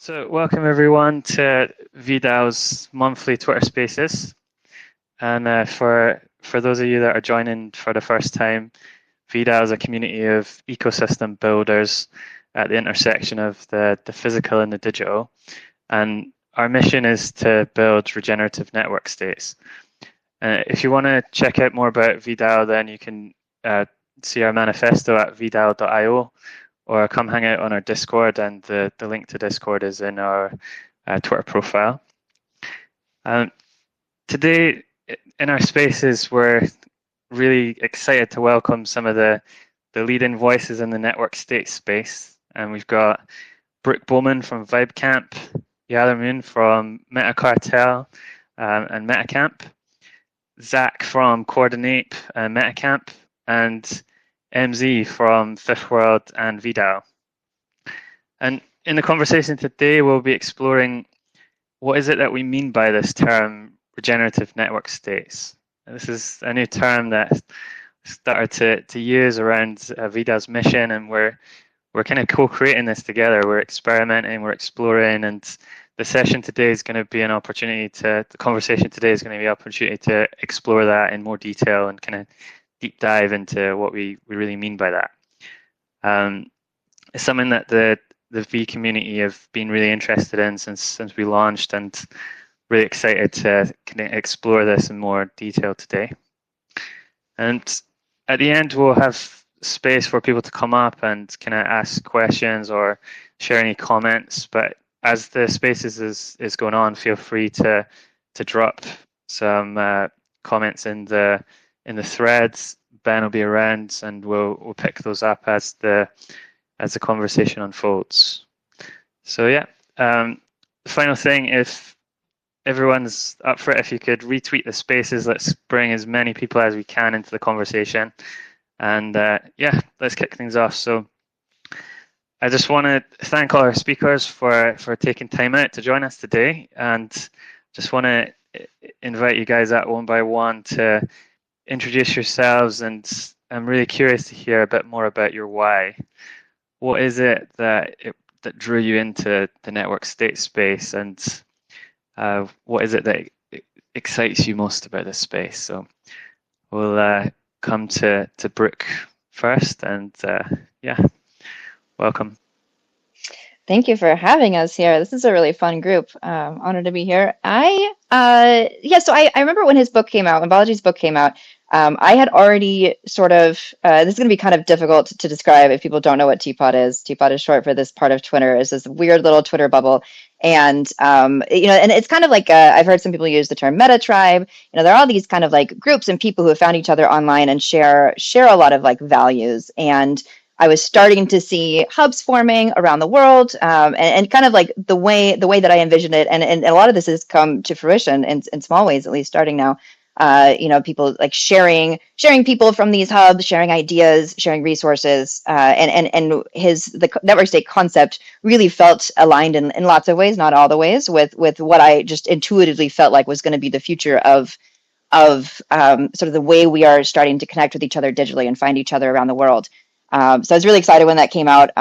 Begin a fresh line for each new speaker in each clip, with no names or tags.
So, welcome everyone to VDAO's monthly Twitter Spaces. And for those of you that are joining for the first time, VDAO is a community of ecosystem builders at the intersection of the physical and the digital. And our mission is to build regenerative network states. If you want to check out more about VDAO, then you can see our manifesto at vdao.io or come hang out on our Discord, and the link to Discord is in our Twitter profile. Today, in our spaces, we're really excited to welcome some of the leading voices in the network state space. And we've got Brooke Bowman from VibeCamp, Yala Moon from Metacartel and Metacamp, Zach from Coordinate and Metacamp, and MZ from Fifth World and VDAO. And in the conversation today, we'll be exploring what is it that we mean by this term regenerative network states. And this is a new term that started to use around VDAO's mission, and we're kind of co-creating this together. We're experimenting, we're exploring, and the session today is going to be an opportunity the conversation today is going to be an opportunity to explore that in more detail and kind of deep dive into what we really mean by that. It's something that the V community have been really interested in since we launched, and really excited to kind of explore this in more detail today. And at the end, we'll have space for people to come up and kind of ask questions or share any comments. But as the spaces is going on, feel free to drop some comments in the threads. Ben will be around, and we'll pick those up as the conversation unfolds. So yeah, the final thing, if everyone's up for it, if you could retweet the spaces, let's bring as many people as we can into the conversation. And yeah, let's kick things off. So I just want to thank all our speakers for taking time out to join us today, and just want to invite you guys out one by one to introduce yourselves, and I'm really curious to hear a bit more about your why. What is it that drew you into the network state space, and what is it that excites you most about this space? So we'll come to Brooke first, and yeah, welcome.
Thank you for having us here. This is a really fun group. Honored to be here. So I remember when his book came out, when Balaji's book came out, I had already sort of, this is going to be kind of difficult to describe if people don't know what Teapot is. Teapot is short for this part of Twitter. It's this weird little Twitter bubble. And, and it's kind of like, I've heard some people use the term meta tribe. There are all these kind of like groups and people who have found each other online and share a lot of like values. And I was starting to see hubs forming around the world, and kind of like the way that I envisioned it, and a lot of this has come to fruition in small ways, at least starting now. People like sharing people from these hubs, sharing ideas, sharing resources, and the network state concept really felt aligned in lots of ways, not all the ways, with what I just intuitively felt like was going to be the future of sort of the way we are starting to connect with each other digitally and find each other around the world. So I was really excited when that came out,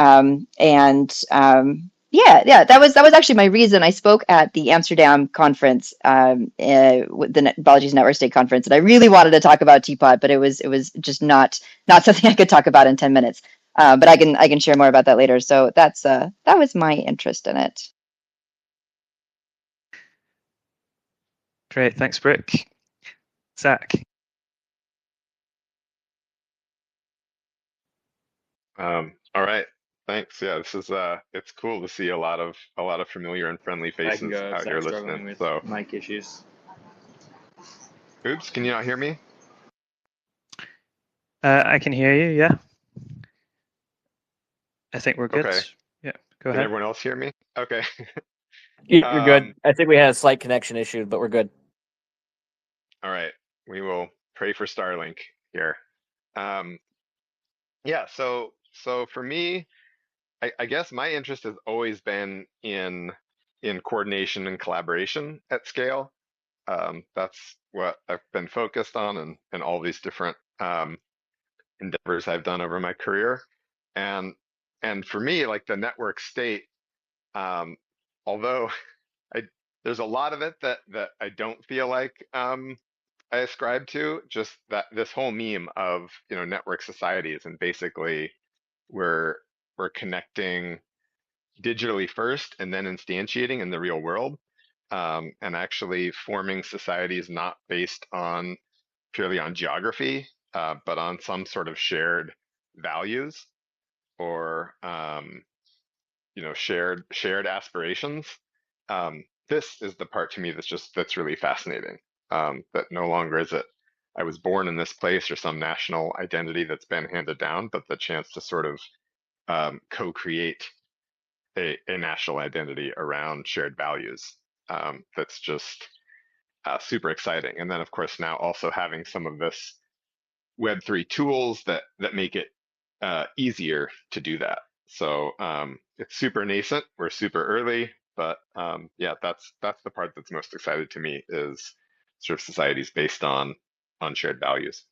yeah, that was actually my reason. I spoke at the Amsterdam conference, with the Balaji's Network State conference, and I really wanted to talk about Teapot, but it was just not something I could talk about in 10 minutes. But I can share more about that later. So that was my interest in it.
Great, thanks, Brooke. Zach.
All right. Thanks. Yeah, this is it's cool to see a lot of familiar and friendly faces out here listening.
With
So,
mic issues.
oops, can you not hear me?
I can hear you. Yeah, I think we're good.
Okay.
Yeah, go
Can
ahead.
everyone else hear me? Okay.
You're good. I think we had a slight connection issue, but we're good.
All right. We will pray for Starlink here. Yeah. So for me, I guess my interest has always been in coordination and collaboration at scale. That's what I've been focused on, and all these different endeavors I've done over my career. And for me, like the network state, although there's a lot of it that I don't feel like I ascribe to, just that this whole meme of, network societies, and basically we're we're connecting digitally first and then instantiating in the real world, and actually forming societies not based on purely on geography, but on some sort of shared values, or shared aspirations. This is the part to me that's really fascinating. That no longer is it I was born in this place or some national identity that's been handed down, but the chance to sort of co-create a national identity around shared values. That's just super exciting. And then, of course, now also having some of this Web3 tools that make it easier to do that. So it's super nascent. We're super early, but yeah, that's the part that's most excited to me, is sort of societies based on shared values.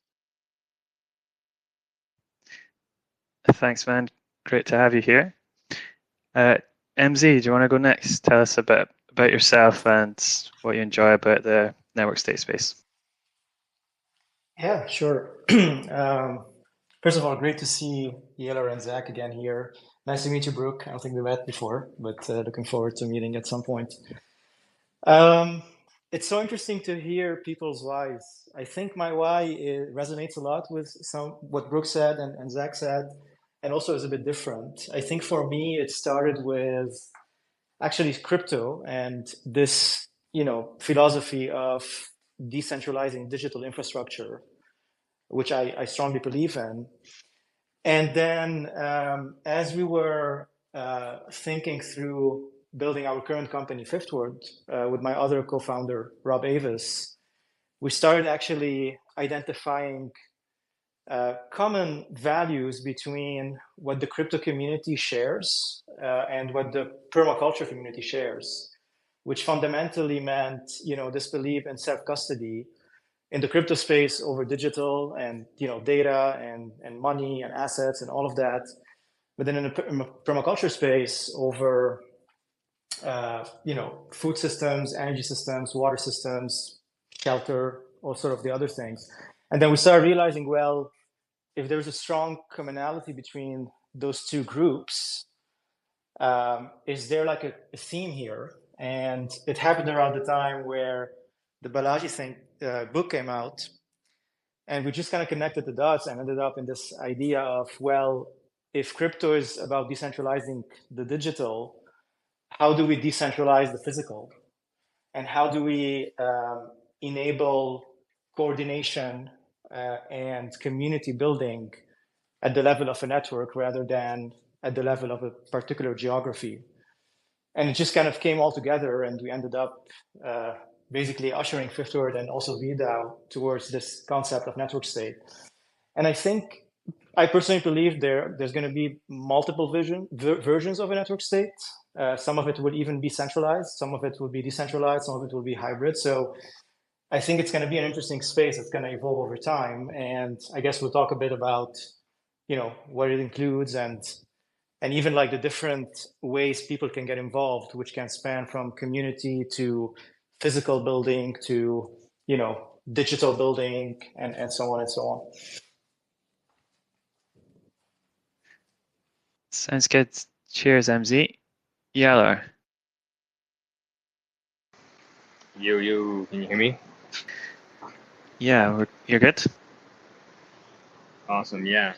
Thanks, man. Great to have you here. MZ, do you want to go next? Tell us a bit about yourself and what you enjoy about the network state space.
Yeah, sure. First of all, great to see Yeller and Zach again here. Nice to meet you, Brooke. I don't think we met before, but looking forward to meeting at some point. It's so interesting to hear people's whys. I think my why resonates a lot with what Brooke said and Zach said, and also is a bit different. I think for me, it started with actually crypto and this, philosophy of decentralizing digital infrastructure, which I strongly believe in. And then as we were thinking through building our current company, Fifthward, with my other co-founder, Rob Avis, we started actually identifying common values between what the crypto community shares and what the permaculture community shares, which fundamentally meant, this belief in self-custody in the crypto space over digital and data and money and assets and all of that, but then in the permaculture space over food systems, energy systems, water systems, shelter, all sort of the other things. And then we started realizing, well, if there's a strong commonality between those two groups, is there like a theme here? And it happened around the time where the Balaji book came out, and we just kind of connected the dots and ended up in this idea of, well, if crypto is about decentralizing the digital, how do we decentralize the physical? And how do we enable coordination and community building at the level of a network rather than at the level of a particular geography? And it just kind of came all together, and we ended up basically ushering Fifthward and also VDAO towards this concept of network state. And I personally believe there's going to be multiple versions of a network state. Some of it will even be centralized, some of it will be decentralized, some of it will be hybrid. So I think it's going to be an interesting space that's going to evolve over time. And I guess we'll talk a bit about, what it includes and even like the different ways people can get involved, which can span from community to physical building to, digital building and so on and so on.
Sounds good. Cheers, MZ. Yeller.
Yo, can you hear me?
Yeah, you're good?
Awesome, yeah.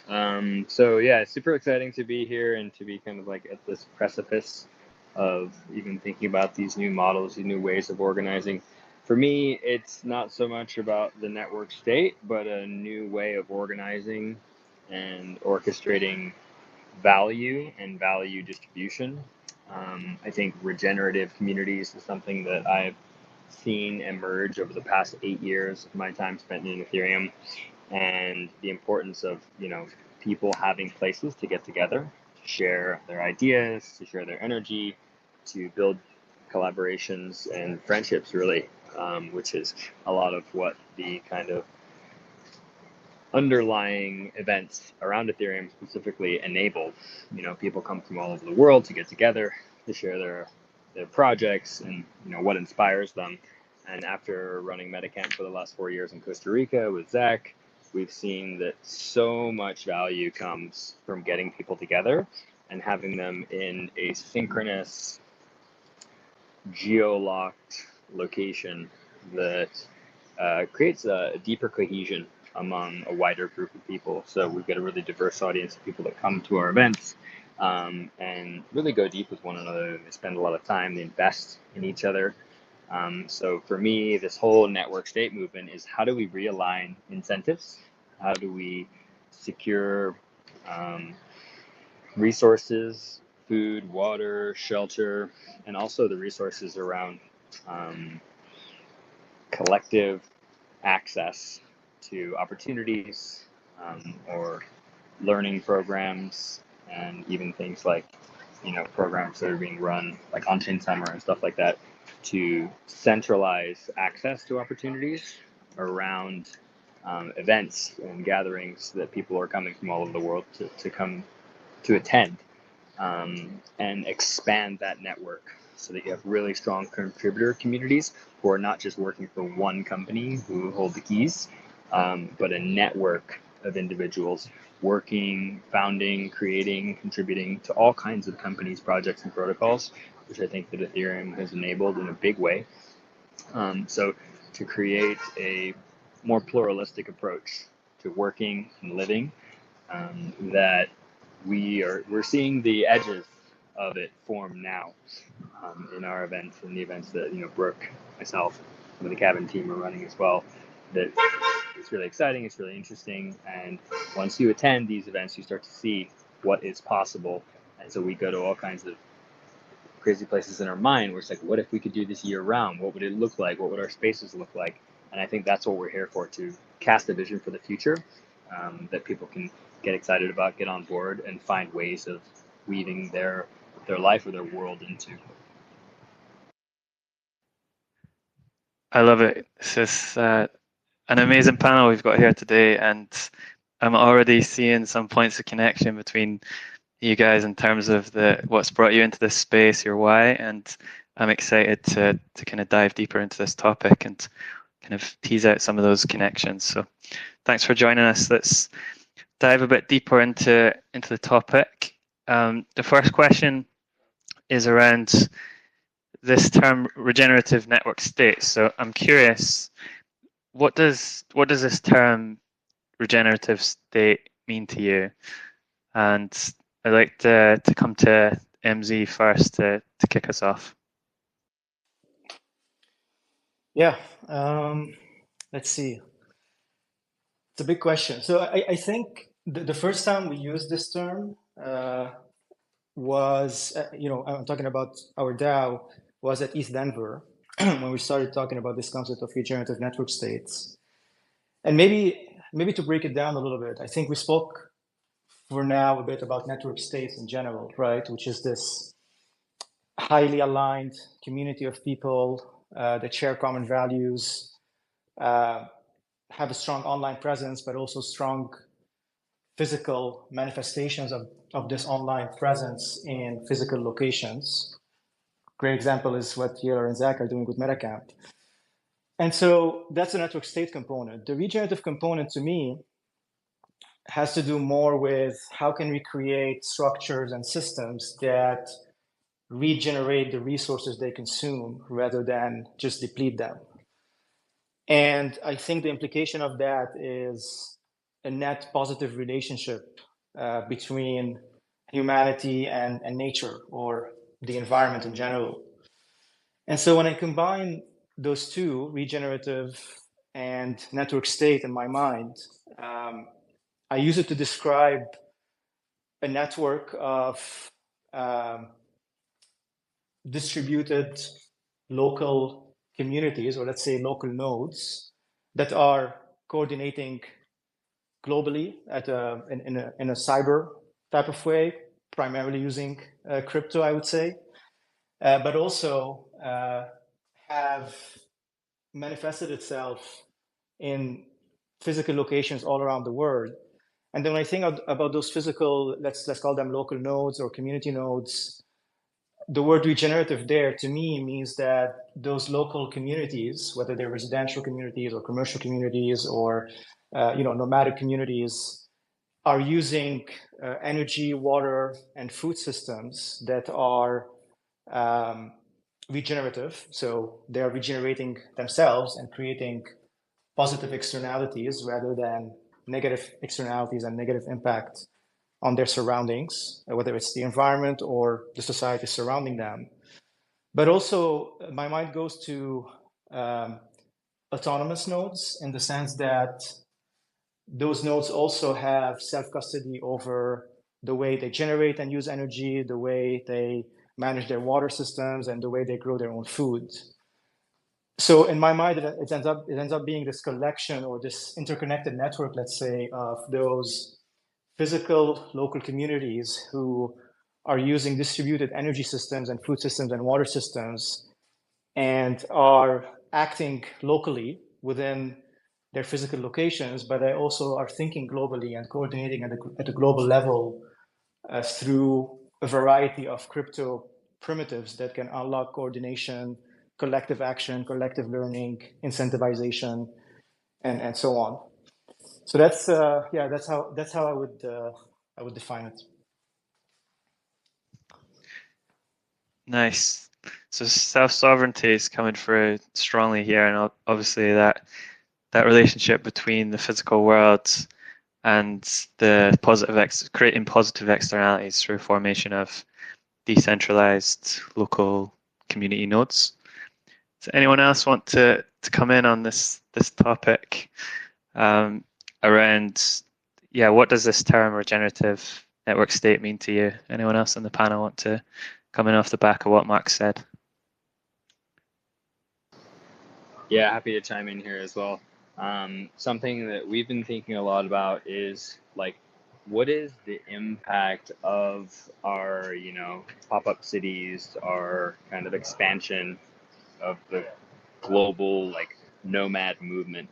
So yeah, it's super exciting to be here and to be kind of like at this precipice of even thinking about these new models, these new ways of organizing. For me, it's not so much about the network state, but a new way of organizing and orchestrating value and value distribution. I think regenerative communities is something that I've seen emerge over the past 8 years of my time spent in Ethereum, and the importance of people having places to get together, to share their ideas, to share their energy, to build collaborations and friendships, really, which is a lot of what the kind of underlying events around Ethereum specifically enable. People come from all over the world to get together, to share their their projects and what inspires them. And after running MetaCamp for the last 4 years in Costa Rica with Zach, we've seen that so much value comes from getting people together and having them in a synchronous, geo-locked location that creates a deeper cohesion among a wider group of people. So we've got a really diverse audience of people that come to our events and really go deep with one another. They spend a lot of time, they invest in each other. So for me, this whole network state movement is how do we realign incentives? How do we secure resources, food, water, shelter, and also the resources around collective access to opportunities or learning programs, and even things like programs that are being run like on-chain summer and stuff like that, to centralize access to opportunities around events and gatherings that people are coming from all over the world to come to attend, and expand that network so that you have really strong contributor communities who are not just working for one company who hold the keys, but a network of individuals working, founding, creating, contributing to all kinds of companies, projects, and protocols, which I think that Ethereum has enabled in a big way. So to create a more pluralistic approach to working and living, that we're seeing the edges of it form now in our events and the events that Brooke, myself, some of the cabin team are running as well. That it's really exciting, it's really interesting, and once you attend these events, you start to see what is possible. And so we go to all kinds of crazy places in our mind where it's like, what if we could do this year round? What would it look like? What would our spaces look like? And I think that's what we're here for, to cast a vision for the future that people can get excited about, get on board, and find ways of weaving their life or their world into.
I love it. This is an amazing panel we've got here today, and I'm already seeing some points of connection between you guys in terms of what's brought you into this space, your why, and I'm excited to kind of dive deeper into this topic and kind of tease out some of those connections. So thanks for joining us. Let's dive a bit deeper into the topic. The first question is around this term regenerative network state. So I'm curious, what does this term regenerative state mean to you? And I'd like to come to MZ first to kick us off.
Yeah, let's see. It's a big question. So I think the first time we used this term was, I'm talking about our DAO, was at East Denver when we started talking about this concept of regenerative network states. And maybe to break it down a little bit, I think we spoke for now a bit about network states in general, right? Which is this highly aligned community of people that share common values, have a strong online presence, but also strong physical manifestations of this online presence in physical locations. Great example is what Taylor and Zach are doing with MetaCamp. And so that's the network state component. The regenerative component to me has to do more with how can we create structures and systems that regenerate the resources they consume rather than just deplete them. And I think the implication of that is a net positive relationship between humanity and nature, or the environment in general. And so when I combine those two, regenerative and network state, in my mind, I use it to describe a network of distributed local communities, or let's say local nodes, that are coordinating globally in a cyber type of way, primarily using crypto, I would say, but also have manifested itself in physical locations all around the world. And then when I think about those physical, let's call them local nodes or community nodes, the word regenerative there to me means that those local communities, whether they're residential communities or commercial communities or nomadic communities, are using energy, water, and food systems that are regenerative. So they are regenerating themselves and creating positive externalities rather than negative externalities and negative impact on their surroundings, whether it's the environment or the society surrounding them. But also, my mind goes to autonomous nodes in the sense that those nodes also have self-custody over the way they generate and use energy, the way they manage their water systems, and the way they grow their own food. So in my mind, it ends up being this collection or this interconnected network, let's say, of those physical local communities who are using distributed energy systems and food systems and water systems and are acting locally within their physical locations, but they also are thinking globally and coordinating at a global level through a variety of crypto primitives that can unlock coordination, collective action, collective learning, incentivization, and so on. So that's that's how I would define it.
Nice. So self-sovereignty is coming through strongly here, and obviously that relationship between the physical world and the creating positive externalities through formation of decentralized local community nodes. Does anyone else want to come in on this topic around what does this term regenerative network state mean to you? Anyone else on the panel want to come in off the back of what Mark said?
Yeah, happy to chime in here as well. Something that we've been thinking a lot about is like, what is the impact of our, pop-up cities, our kind of expansion of the global like nomad movement?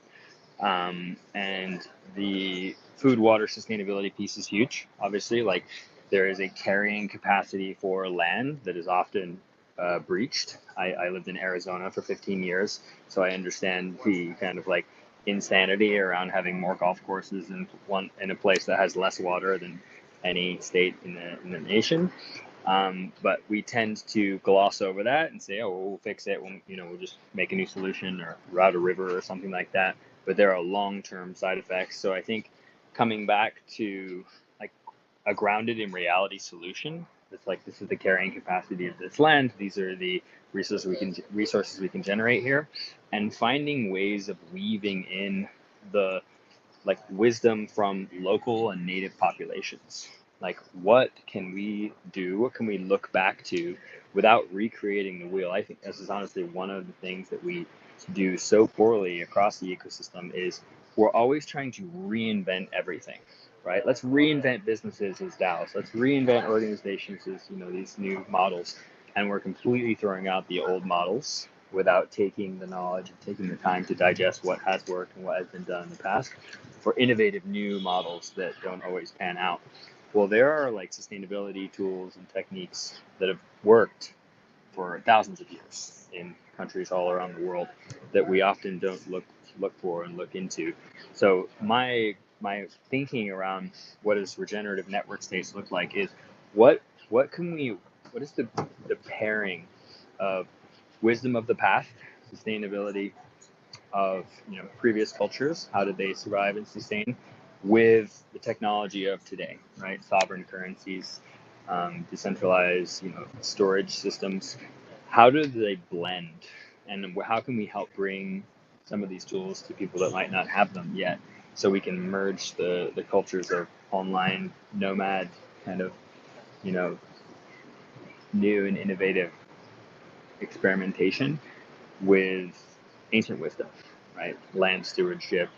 And the food water sustainability piece is huge. Obviously, like there is a carrying capacity for land that is often breached. I lived in Arizona for 15 years, so I understand the kind of like insanity around having more golf courses in a place that has less water than any state in the nation. But we tend to gloss over that and say, "Oh, we'll fix it. We'll just make a new solution or route a river or something like that." But there are long-term side effects. So I think coming back to like a grounded in reality solution, it's like this is the carrying capacity of this land. These are the resources we can generate here, and finding ways of weaving in the like wisdom from local and native populations. Like what can we do? What can we look back to without recreating the wheel? I think this is honestly one of the things that we do so poorly across the ecosystem is we're always trying to reinvent everything, right? Let's reinvent businesses as DAOs. Let's reinvent organizations as, these new models. And we're completely throwing out the old models without taking the knowledge and taking the time to digest what has worked and what has been done in the past for innovative new models that don't always pan out. Well, there are like sustainability tools and techniques that have worked for thousands of years in countries all around the world that we often don't look for and look into. So my thinking around what does regenerative network states look like is what is the pairing of wisdom of the past, sustainability of previous cultures, how did they survive and sustain, with the technology of today, right? Sovereign currencies, decentralized storage systems. How do they blend, and how can we help bring some of these tools to people that might not have them yet, so we can merge the cultures of online nomad kind of new and innovative experimentation with ancient wisdom, right? Land stewardship,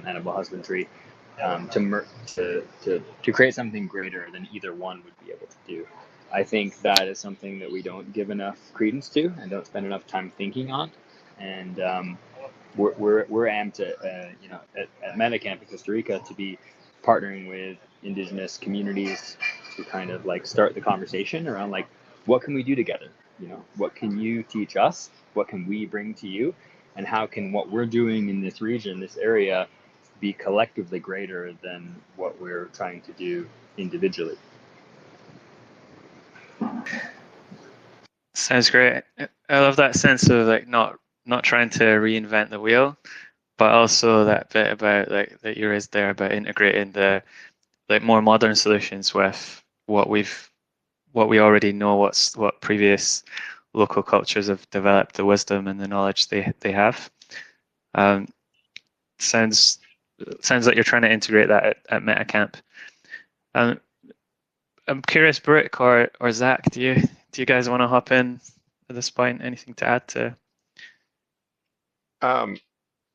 animal husbandry, to create something greater than either one would be able to do. I think that is something that we don't give enough credence to and don't spend enough time thinking on. And we're amped at MetaCamp in Costa Rica to be partnering with indigenous communities to kind of like start the conversation around like what can we do together? What can you teach us? What can we bring to you? And how can what we're doing in this region, this area, be collectively greater than what we're trying to do individually?
Sounds great. I love that sense of like not trying to reinvent the wheel, but also that bit about like that you raised there about integrating the like more modern solutions with what we already know, what previous local cultures have developed, the wisdom and the knowledge they have. Um, sounds like you're trying to integrate that at MetaCamp. Um, I'm curious, Brooke or Zach, do you guys want to hop in at this point? Anything to add to?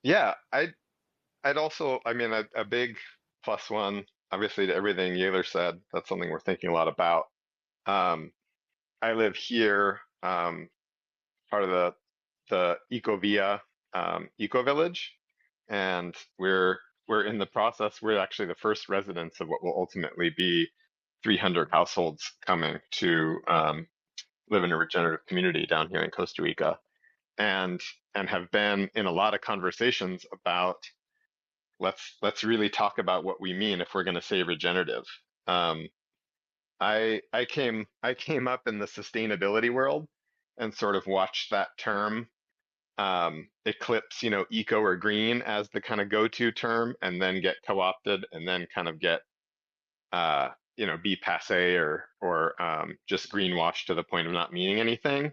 Yeah, I'd also, I mean, a big plus one, obviously, to everything Yaler said. That's something we're thinking a lot about. I live here, part of the Ecovia Eco Village, and we're in the process. We're actually the first residents of what will ultimately be 300 households coming to live in a regenerative community down here in Costa Rica, and have been in a lot of conversations about let's really talk about what we mean if we're going to say regenerative. I came up in the sustainability world and sort of watched that term eclipse, eco or green as the kind of go-to term, and then get co-opted, and then kind of get be passé or just greenwashed to the point of not meaning anything.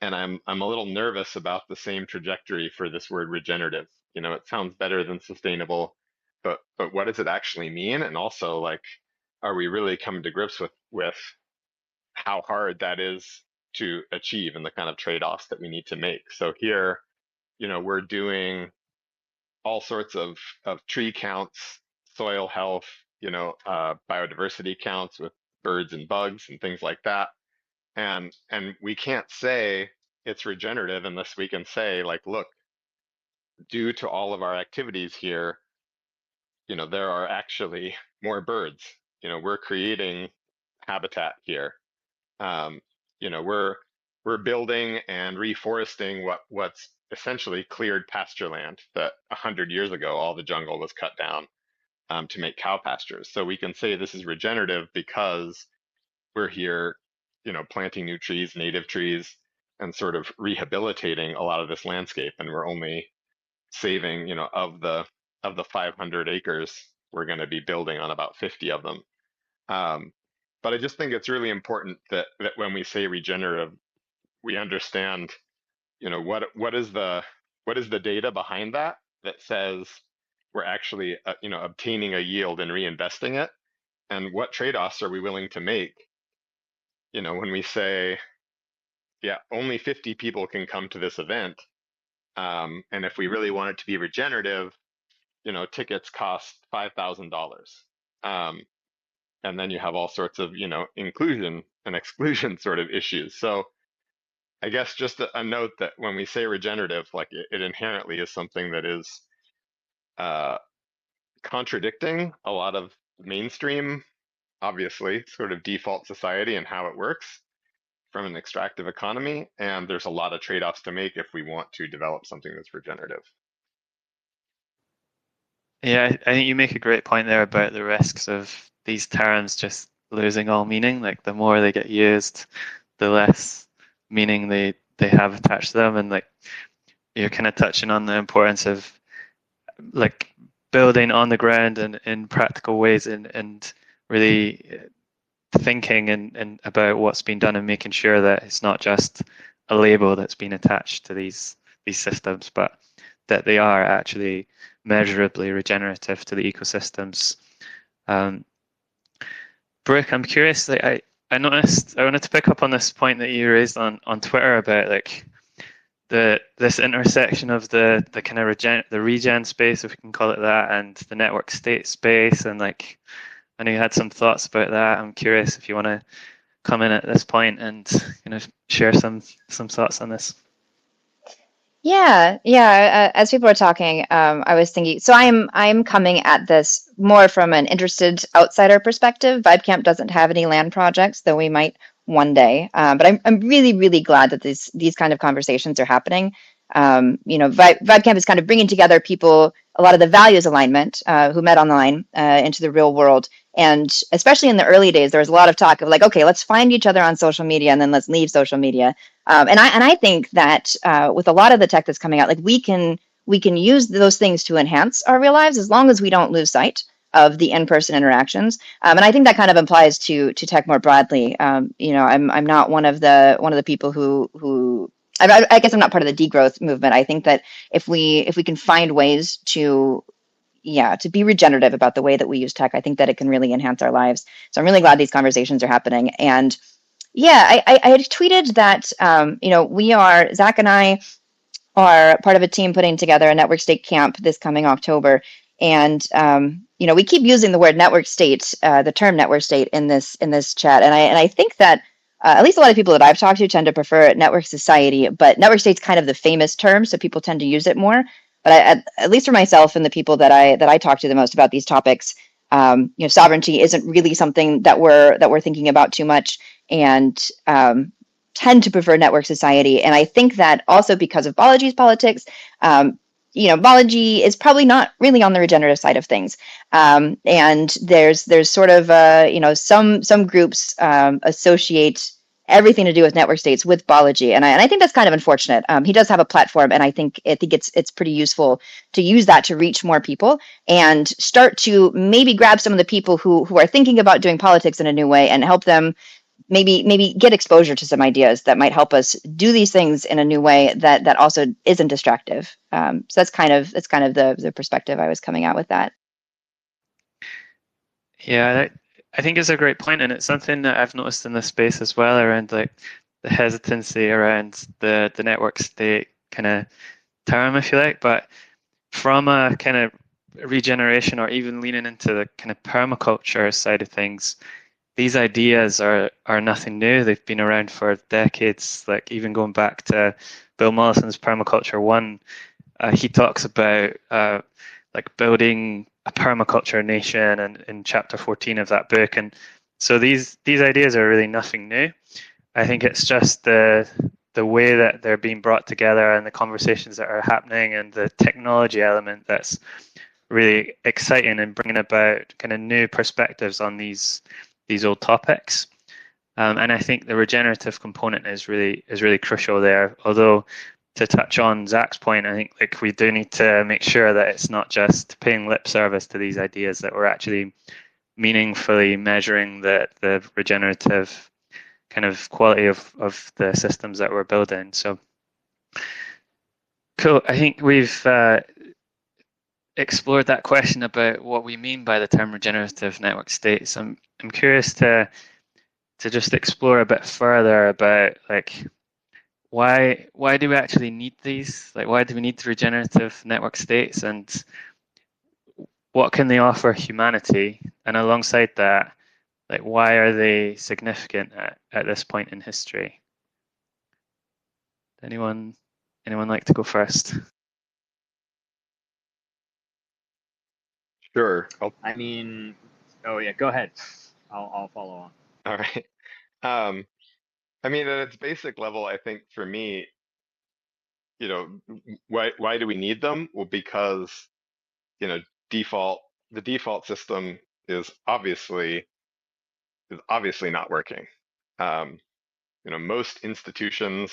And I'm a little nervous about the same trajectory for this word regenerative. It sounds better than sustainable, but what does it actually mean? And also, like, are we really coming to grips with how hard that is to achieve and the kind of trade-offs that we need to make? So here, we're doing all sorts of tree counts, soil health, biodiversity counts with birds and bugs and things like that. And we can't say it's regenerative unless we can say, like, look, due to all of our activities here, there are actually more birds. We're creating habitat here. Um, we're building and reforesting what's essentially cleared pasture land that 100 years ago all the jungle was cut down to make cow pastures. So we can say this is regenerative because we're here, planting new trees, native trees, and sort of rehabilitating a lot of this landscape. And we're only saving, of the 500 acres, we're going to be building on about 50 of them. But I just think it's really important that when we say regenerative, we understand, what is the data behind that says we're actually, obtaining a yield and reinvesting it, and what trade-offs are we willing to make? When we say, yeah, only 50 people can come to this event, and if we really want it to be regenerative, tickets cost $5,000. And then you have all sorts of, inclusion and exclusion sort of issues. So I guess just a note that when we say regenerative, like it inherently is something that is contradicting a lot of mainstream, obviously, sort of default society and how it works from an extractive economy. And there's a lot of trade-offs to make if we want to develop something that's regenerative.
Yeah, I think you make a great point there about the risks of these terms just losing all meaning. Like the more they get used, the less meaning they have attached to them. And like you're kind of touching on the importance of like building on the ground and in practical ways and really thinking and about what's been done and making sure that it's not just a label that's been attached to these systems, but that they are actually measurably regenerative to the ecosystems. Brooke, I'm curious. Like I noticed, I wanted to pick up on this point that you raised on Twitter about like this intersection of the kind of regen space, if we can call it that, and the network state space, and like I know you had some thoughts about that. I'm curious if you want to come in at this point and share some thoughts on this.
Yeah. As people are talking, I was thinking. So I'm coming at this more from an interested outsider perspective. VibeCamp doesn't have any land projects, though we might one day. But I'm really, really glad that these kind of conversations are happening. VibeCamp is kind of bringing together people, a lot of the values alignment who met online into the real world. And especially in the early days, there was a lot of talk of like, okay, let's find each other on social media and then let's leave social media. And I think that with a lot of the tech that's coming out, like we can use those things to enhance our real lives as long as we don't lose sight of the in-person interactions. And I think that kind of applies to tech more broadly. I'm not one of the people who I guess I'm not part of the degrowth movement. I think that if we can find ways to be regenerative about the way that we use tech, I think that it can really enhance our lives. So I'm really glad these conversations are happening. And yeah, I had tweeted that Zach and I are part of a team putting together a network state camp this coming October. And we keep using the word network state, the term network state in this chat, and I think that at least a lot of people that I've talked to tend to prefer network society, but network state's kind of the famous term, so people tend to use it more. But at least for myself and the people that I talk to the most about these topics, sovereignty isn't really something that we're thinking about too much, and tend to prefer network society. And I think that also because of Balaji's politics, Balaji is probably not really on the regenerative side of things. And there's sort of, some groups associate everything to do with network states with Balaji. And I think that's kind of unfortunate. He does have a platform, and I think it's pretty useful to use that to reach more people and start to maybe grab some of the people who are thinking about doing politics in a new way and help them maybe get exposure to some ideas that might help us do these things in a new way that also isn't distractive. So that's kind of the perspective I was coming out with that.
Yeah, I think it's a great point, and it's something that I've noticed in this space as well around like the hesitancy around the network state kind of term, if you like. But from a kind of regeneration or even leaning into the kind of permaculture side of things, these ideas are nothing new. They've been around for decades, like even going back to Bill Mollison's Permaculture 1. He talks about like building a permaculture nation and in chapter 14 of that book. And so these ideas are really nothing new. I think it's just the way that they're being brought together and the conversations that are happening and the technology element that's really exciting and bringing about kind of new perspectives on these old topics. And I think the regenerative component is really crucial there. Although to touch on Zach's point, I think like we do need to make sure that it's not just paying lip service to these ideas, that we're actually meaningfully measuring the regenerative kind of quality of the systems that we're building. So cool. I think we've explored that question about what we mean by the term regenerative network states. I'm curious to just explore a bit further about like why do we actually need these? Like why do we need the regenerative network states, and what can they offer humanity? And alongside that, like why are they significant at this point in history? Anyone like to go first?
Sure.
I mean, oh yeah, go ahead. I'll follow on.
All right. I mean, at its basic level, I think for me, why do we need them? Well, because, you know, the default system is obviously not working. Um, most institutions,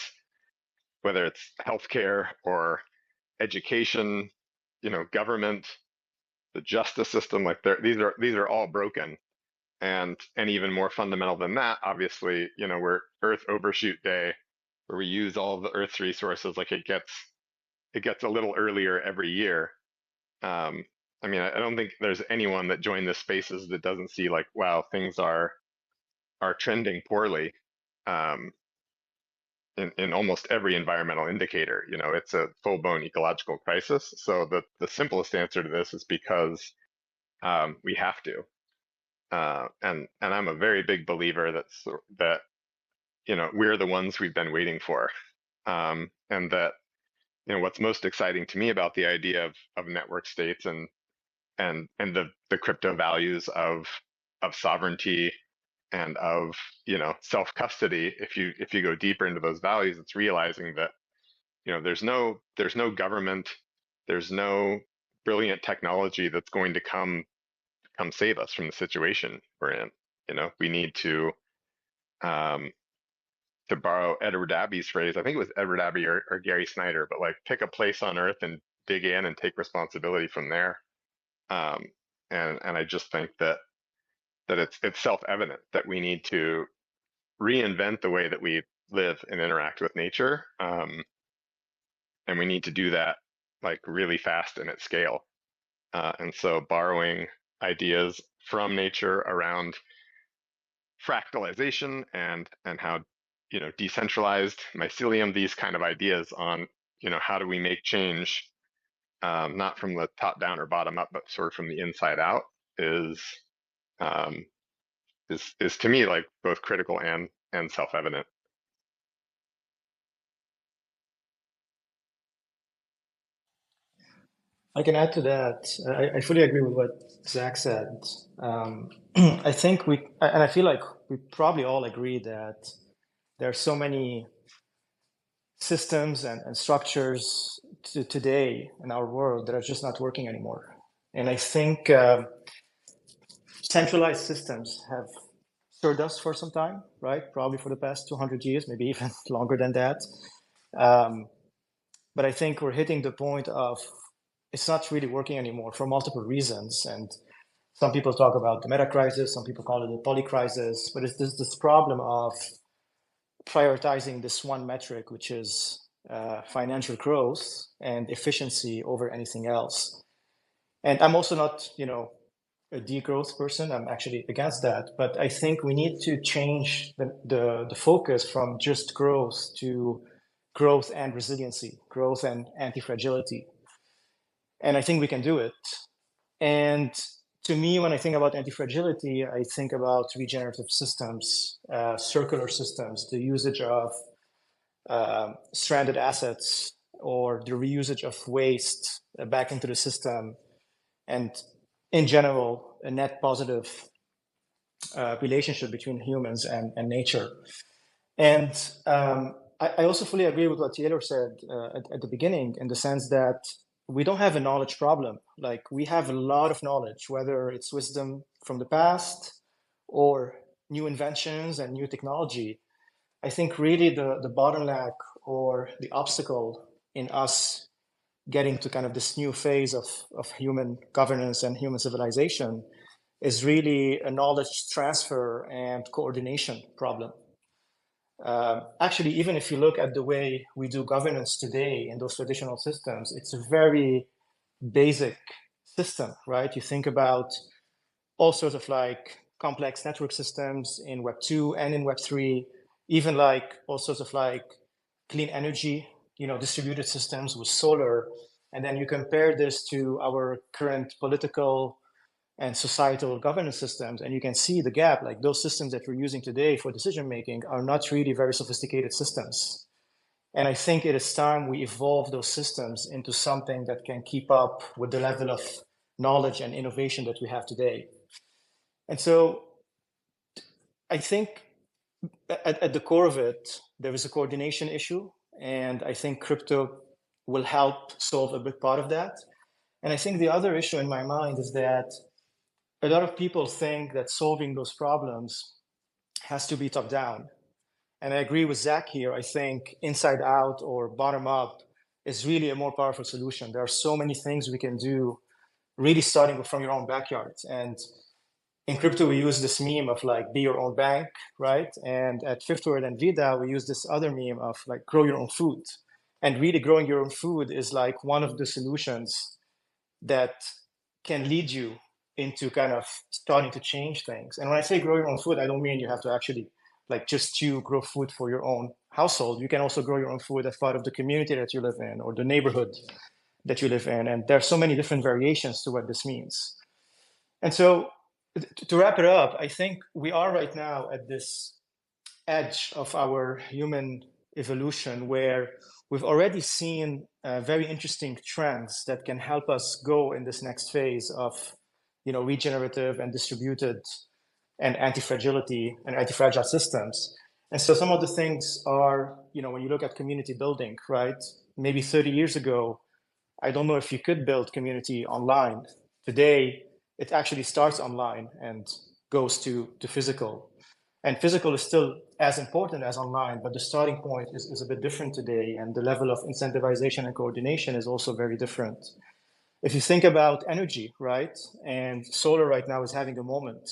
whether it's healthcare or education, government, the justice system, like these are all broken. And even more fundamental than that, obviously, we're Earth Overshoot Day, where we use all of the Earth's resources. Like it gets a little earlier every year. I mean, I don't think there's anyone that joined this spaces that doesn't see like, wow, things are trending poorly. Um, in almost every environmental indicator, it's a full-blown ecological crisis. So the simplest answer to this is because we have to. And I'm a very big believer that we're the ones we've been waiting for, and that what's most exciting to me about the idea of network states and the crypto values of sovereignty and of, you know, self-custody. If you go deeper into those values, it's realizing that, you know, there's no government, there's no brilliant technology that's going to come save us from the situation we're in. You know, we need um, to borrow Edward Abbey's phrase. I think it was Edward Abbey or Gary Snyder, but like pick a place on Earth and dig in and take responsibility from there. Um, and I just think that it's self-evident that we need to reinvent the way that we live and interact with nature, and we need to do that like really fast and at scale. And so borrowing ideas from nature around fractalization and how, you know, decentralized mycelium, these kind of ideas on, you know, how do we make change, not from the top down or bottom up, but sort of from the inside out, um, is to me like both critical and self-evident.
I can add to that. I fully agree with what Zach said. I think and I feel like we probably all agree that there are so many systems and structures today in our world that are just not working anymore. And I think centralized systems have served us for some time, right? Probably for the past 200 years, maybe even longer than that. But I think we're hitting the point of it's not really working anymore for multiple reasons. And some people talk about the meta crisis, some people call it the poly crisis, but it's this problem of prioritizing this one metric, which is financial growth and efficiency over anything else. And I'm also not, you know, a degrowth person. I'm actually against that. But I think we need to change the focus from just growth to growth and resiliency, growth and anti-fragility. And I think we can do it. And to me, when I think about anti-fragility, I think about regenerative systems, circular systems, the usage of stranded assets or the reusage of waste back into the system, and in general, a net positive relationship between humans and nature. And I also fully agree with what Taylor said at the beginning, in the sense that we don't have a knowledge problem. Like, we have a lot of knowledge, whether it's wisdom from the past or new inventions and new technology. I think really the bottleneck or the obstacle in us getting to kind of this new phase of human governance and human civilization is really a knowledge transfer and coordination problem. Actually, even if you look at the way we do governance today in those traditional systems, it's a very basic system, right? You think about all sorts of like complex network systems in Web 2 and in Web 3, even like all sorts of like clean energy, you know, distributed systems with solar. And then you compare this to our current political and societal governance systems, and you can see the gap. Like, those systems that we're using today for decision making are not really very sophisticated systems. And I think it is time we evolve those systems into something that can keep up with the level of knowledge and innovation that we have today. And so I think at the core of it, there is a coordination issue. And I think crypto will help solve a big part of that. And I think the other issue in my mind is that a lot of people think that solving those problems has to be top down. And I agree with Zach here. I think inside out or bottom up is really a more powerful solution. There are so many things we can do, really starting from your own backyard. And in crypto, we use this meme of like, be your own bank, right? And at Fifth Word and Vida, we use this other meme of like, grow your own food. And really growing your own food is like one of the solutions that can lead you into kind of starting to change things. And when I say grow your own food, I don't mean you have to actually like just grow food for your own household. You can also grow your own food as part of the community that you live in or the neighborhood that you live in. And there are so many different variations to what this means. And so to wrap it up, I think we are right now at this edge of our human evolution where we've already seen very interesting trends that can help us go in this next phase of, you know, regenerative and distributed and anti-fragility and anti-fragile systems. And so some of the things are, when you look at community building, right? Maybe 30 years ago, I don't know if you could build community online. Today, it actually starts online and goes to physical. And physical is still as important as online, but the starting point is a bit different today. And the level of incentivization and coordination is also very different. If you think about energy, right? And solar right now is having a moment.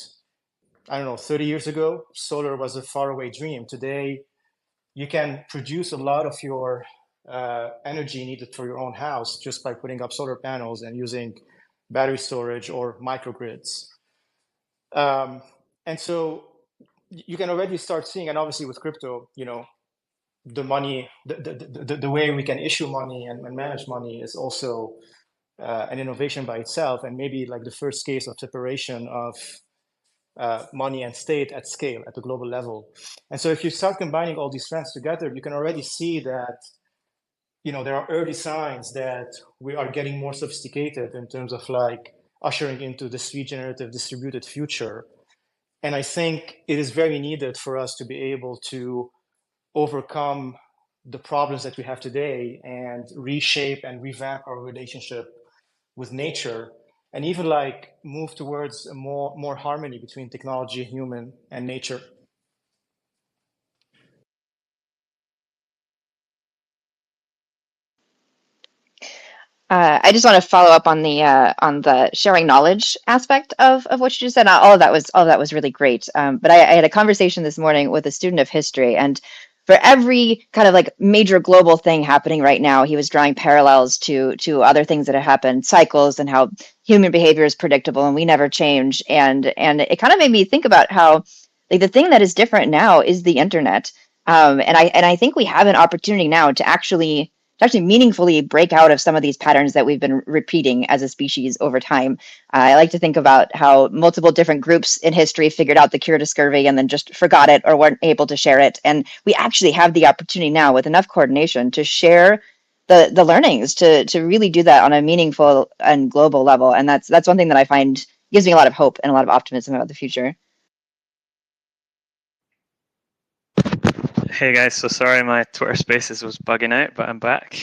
I don't know, 30 years ago, solar was a faraway dream. Today, you can produce a lot of your energy needed for your own house just by putting up solar panels and using battery storage or microgrids. And so you can already start seeing, and obviously with crypto, the money, the way we can issue money and manage money is also an innovation by itself, and maybe like the first case of separation of money and state at scale, at the global level. And so if you start combining all these trends together, you can already see that there are early signs that we are getting more sophisticated in terms of like ushering into this regenerative distributed future. And I think it is very needed for us to be able to overcome the problems that we have today and reshape and revamp our relationship with nature, and even like move towards a more harmony between technology, human, and nature.
I just want to follow up on the sharing knowledge aspect of what you just said. All of that was really great. But I had a conversation this morning with a student of history, and for every kind of like major global thing happening right now, he was drawing parallels to other things that have happened, cycles, and how human behavior is predictable and we never change. And it kind of made me think about how like the thing that is different now is the internet. And I think we have an opportunity now to actually meaningfully break out of some of these patterns that we've been repeating as a species over time. I like to think about how multiple different groups in history figured out the cure to scurvy and then just forgot it or weren't able to share it. And we actually have the opportunity now with enough coordination to share the learnings to really do that on a meaningful and global level. And that's one thing that I find gives me a lot of hope and a lot of optimism about the future.
Hey guys, so sorry my Twitter Spaces was bugging out, but I'm back.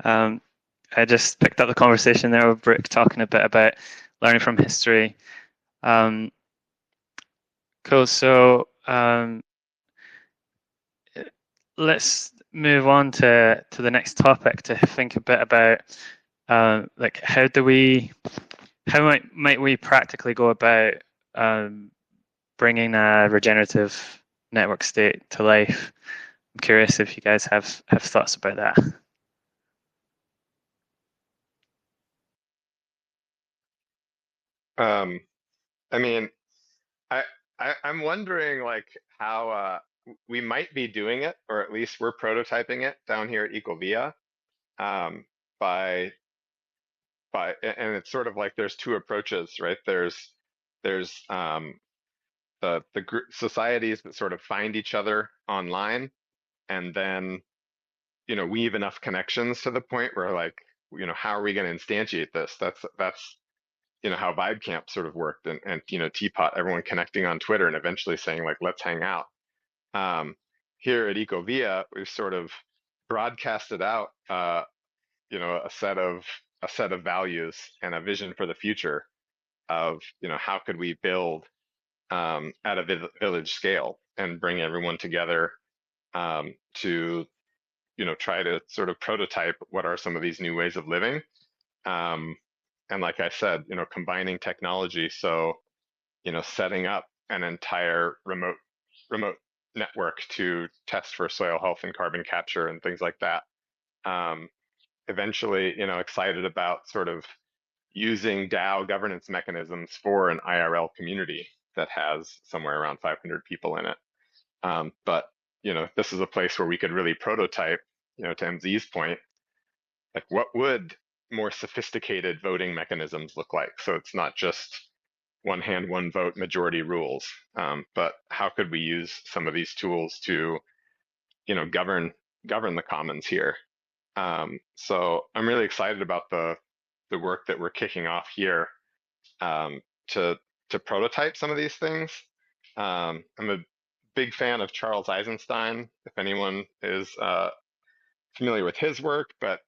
I just picked up the conversation there with Brooke talking a bit about learning from history. Cool. So let's move on to the next topic to think a bit about like how might we practically go about bringing a regenerative network state to life. I'm curious if you guys have thoughts about that.
I mean, I'm wondering like how we might be doing it, or at least we're prototyping it down here at Ecovia, um, by and it's sort of like there's two approaches, right? There's the group societies that sort of find each other online, and then weave enough connections to the point where like how are we going to instantiate this? That's how Vibe Camp sort of worked, and Teapot, everyone connecting on Twitter and eventually saying like let's hang out. Here at Ecovia, we've sort of broadcasted out a set of values and a vision for the future of how could we build at a village scale and bring everyone together to try to sort of prototype what are some of these new ways of living. And like I said, combining technology, so setting up an entire remote network to test for soil health and carbon capture and things like that. Eventually, excited about sort of using DAO governance mechanisms for an IRL community that has somewhere around 500 people in it. But this is a place where we could really prototype, to MZ's point, like what would more sophisticated voting mechanisms look like? So it's not just one hand, one vote, majority rules, but how could we use some of these tools to, govern the commons here? So I'm really excited about the work that we're kicking off here, to prototype some of these things. I'm a big fan of Charles Eisenstein, if anyone is familiar with his work, but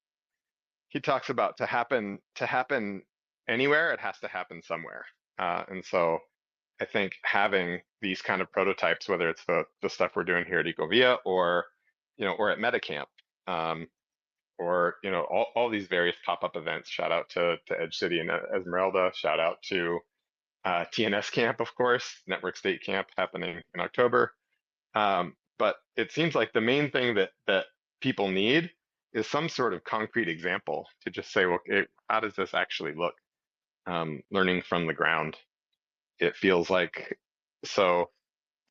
he talks about to happen anywhere, it has to happen somewhere. And so I think having these kind of prototypes, whether it's the stuff we're doing here at Ecovia or or at MetaCamp, or all these various pop-up events. Shout out to Edge City and Esmeralda. Shout out to TNS Camp, of course, Network State Camp happening in October. But it seems like the main thing that people need is some sort of concrete example to just say, well, how does this actually look? Learning from the ground. It feels like, so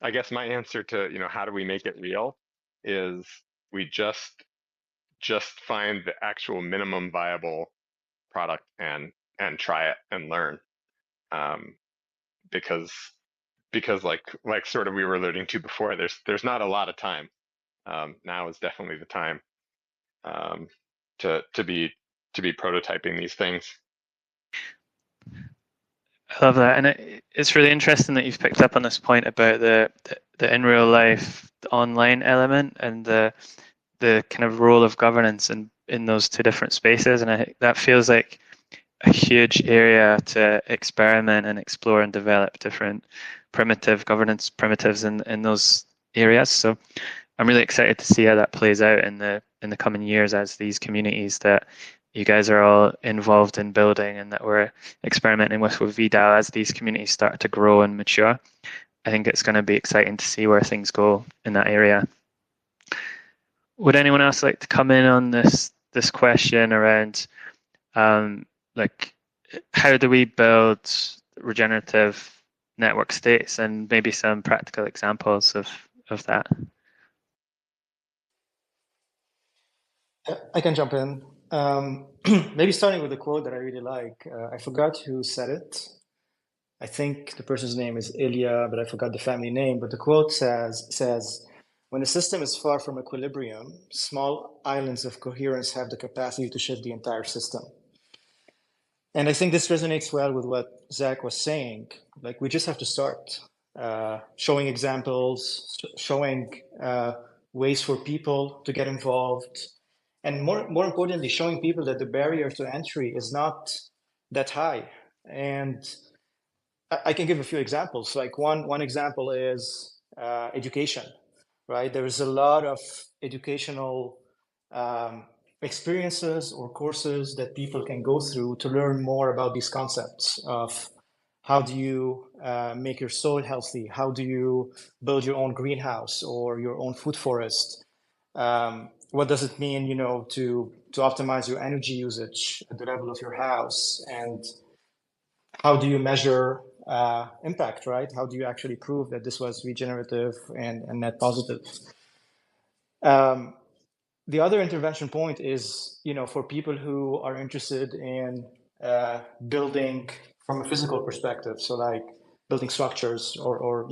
I guess my answer to, how do we make it real is we just find the actual minimum viable product and try it and learn. Because like sort of we were alluding to before, there's not a lot of time. Now is definitely the time to be prototyping these things.
I love that, and it's really interesting that you've picked up on this point about the in real life, the online element, and the kind of role of governance in those two different spaces. And I think that feels like a huge area to experiment and explore and develop different primitive governance primitives in those areas. So I'm really excited to see how that plays out in the coming years as these communities that you guys are all involved in building and that we're experimenting with VDAO, as these communities start to grow and mature. I think it's going to be exciting to see where things go in that area. Would anyone else like to come in on this question around like how do we build regenerative network states, and maybe some practical examples of that?
I can jump in. Maybe starting with a quote that I really like. I forgot who said it. I think the person's name is Ilya, but I forgot the family name. But the quote says, when a system is far from equilibrium, small islands of coherence have the capacity to shift the entire system. And I think this resonates well with what Zach was saying. Like, we just have to start showing examples, showing ways for people to get involved. And more importantly, showing people that the barrier to entry is not that high. And I can give a few examples. Like one example is education, right? There is a lot of educational experiences or courses that people can go through to learn more about these concepts of how do you make your soil healthy? How do you build your own greenhouse or your own food forest? What does it mean, to optimize your energy usage at the level of your house? And how do you measure impact, right? How do you actually prove that this was regenerative and net positive? The other intervention point is, for people who are interested in building from a physical perspective, so like building structures or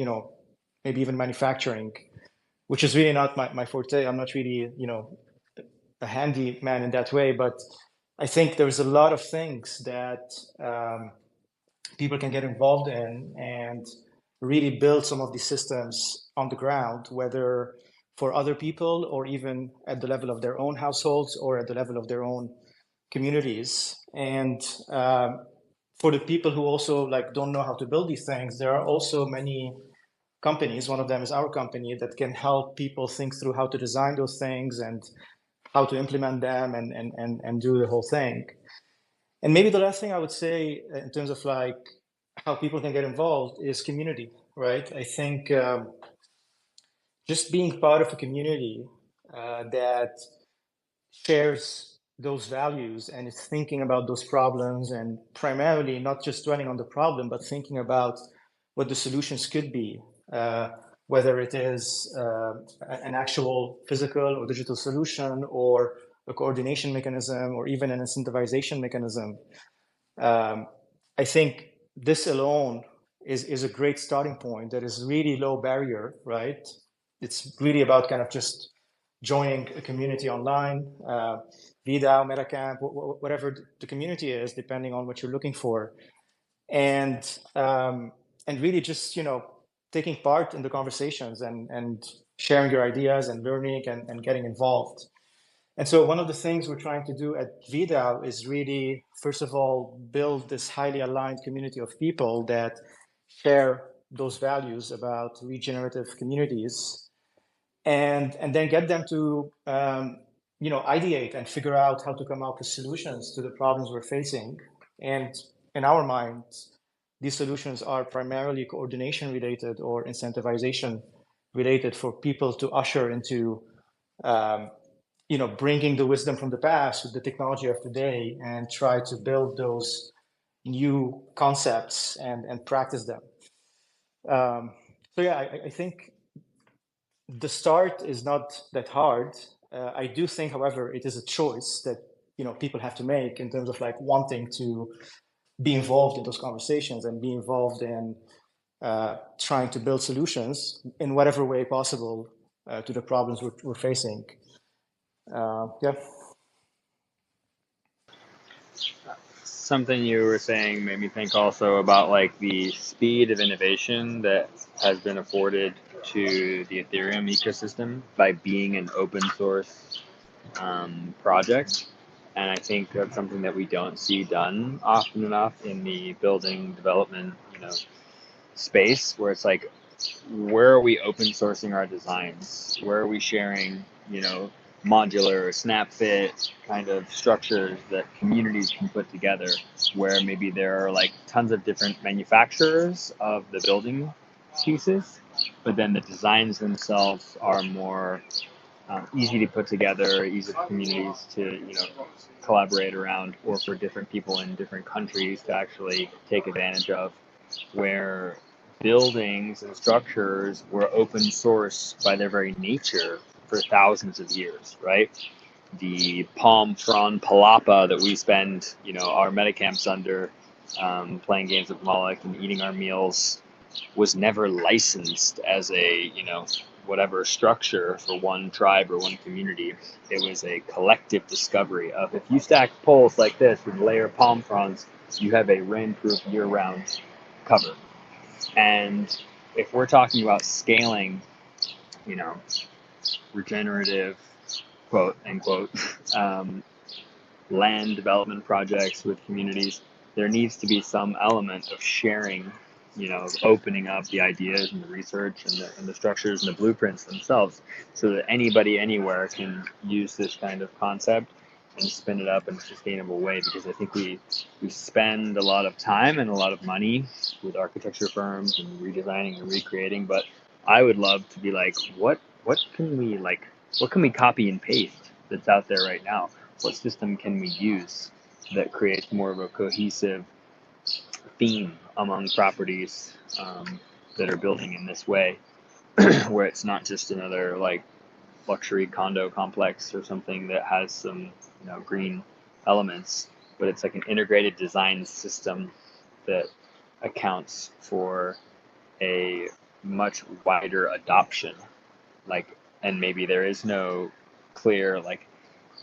maybe even manufacturing, which is really not my forte. I'm not really, a handy man in that way, but I think there's a lot of things that people can get involved in and really build some of these systems on the ground, whether for other people or even at the level of their own households or at the level of their own communities. And for the people who also don't know how to build these things, there are also many companies, one of them is our company, that can help people think through how to design those things and how to implement them and do the whole thing. And maybe the last thing I would say in terms of how people can get involved is community, right? I think just being part of a community that shares those values and is thinking about those problems, and primarily not just dwelling on the problem, but thinking about what the solutions could be, whether it is an actual physical or digital solution or a coordination mechanism or even an incentivization mechanism. I think this alone is a great starting point that is really low barrier, right? It's really about kind of just joining a community online, VDAO, MetaCamp, whatever the community is, depending on what you're looking for. And really just, taking part in the conversations and sharing your ideas and learning and getting involved. And so one of the things we're trying to do at VDAO is really, first of all, build this highly aligned community of people that share those values about regenerative communities, and then get them to ideate and figure out how to come up with solutions to the problems we're facing. And in our minds, these solutions are primarily coordination related or incentivization related for people to usher into bringing the wisdom from the past with the technology of today and try to build those new concepts and practice them. So yeah, I think the start is not that hard. I do think, however, it is a choice that people have to make in terms of like wanting to be involved in those conversations and be involved in trying to build solutions in whatever way possible to the problems we're facing. Yeah.
Something you were saying made me think also about like the speed of innovation that has been afforded to the Ethereum ecosystem by being an open source project. And I think that's something that we don't see done often enough in the building development, space, where it's like, where are we open sourcing our designs? Where are we sharing, modular, snap fit kind of structures that communities can put together, where maybe there are like tons of different manufacturers of the building pieces, but then the designs themselves are more easy to put together, easy for communities to collaborate around, or for different people in different countries to actually take advantage of, where buildings and structures were open source by their very nature for thousands of years, right? The palm frond palapa that we spend, our metacamps under, playing games with Moloch and eating our meals, was never licensed as a, whatever structure for one tribe or one community. It was a collective discovery of, if you stack poles like this and layer palm fronds, you have a rainproof year-round cover. And if we're talking about scaling, regenerative, quote unquote, land development projects with communities, there needs to be some element of sharing, opening up the ideas and the research and the structures and the blueprints themselves, so that anybody anywhere can use this kind of concept and spin it up in a sustainable way. Because I think we spend a lot of time and a lot of money with architecture firms and redesigning and recreating, but I would love to be like, what can we copy and paste that's out there right now? What system can we use that creates more of a cohesive theme among properties that are building in this way, where it's not just another like luxury condo complex or something that has some green elements, but it's like an integrated design system that accounts for a much wider adoption. And maybe there is no clear like,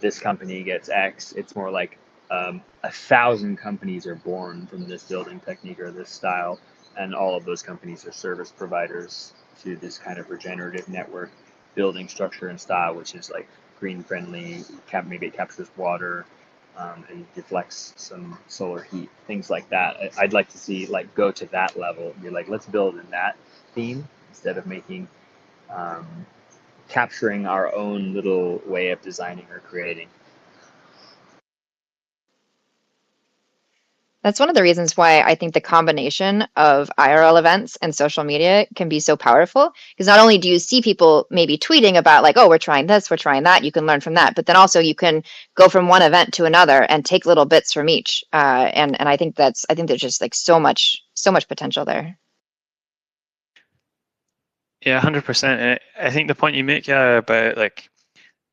this company gets X. It's more like 1,000 companies are born from this building technique or this style, and all of those companies are service providers to this kind of regenerative network building structure and style, which is like green friendly, maybe it captures water and deflects some solar heat, things like that. I'd like to see like go to that level and be like, let's build in that theme instead of making capturing our own little way of designing or creating.
That's one of the reasons why I think the combination of IRL events and social media can be so powerful, because not only do you see people maybe tweeting about like, oh, we're trying this, we're trying that, you can learn from that, but then also you can go from one event to another and take little bits from each. And I think there's just like so much potential there.
Yeah, 100%. I think the point you make, about like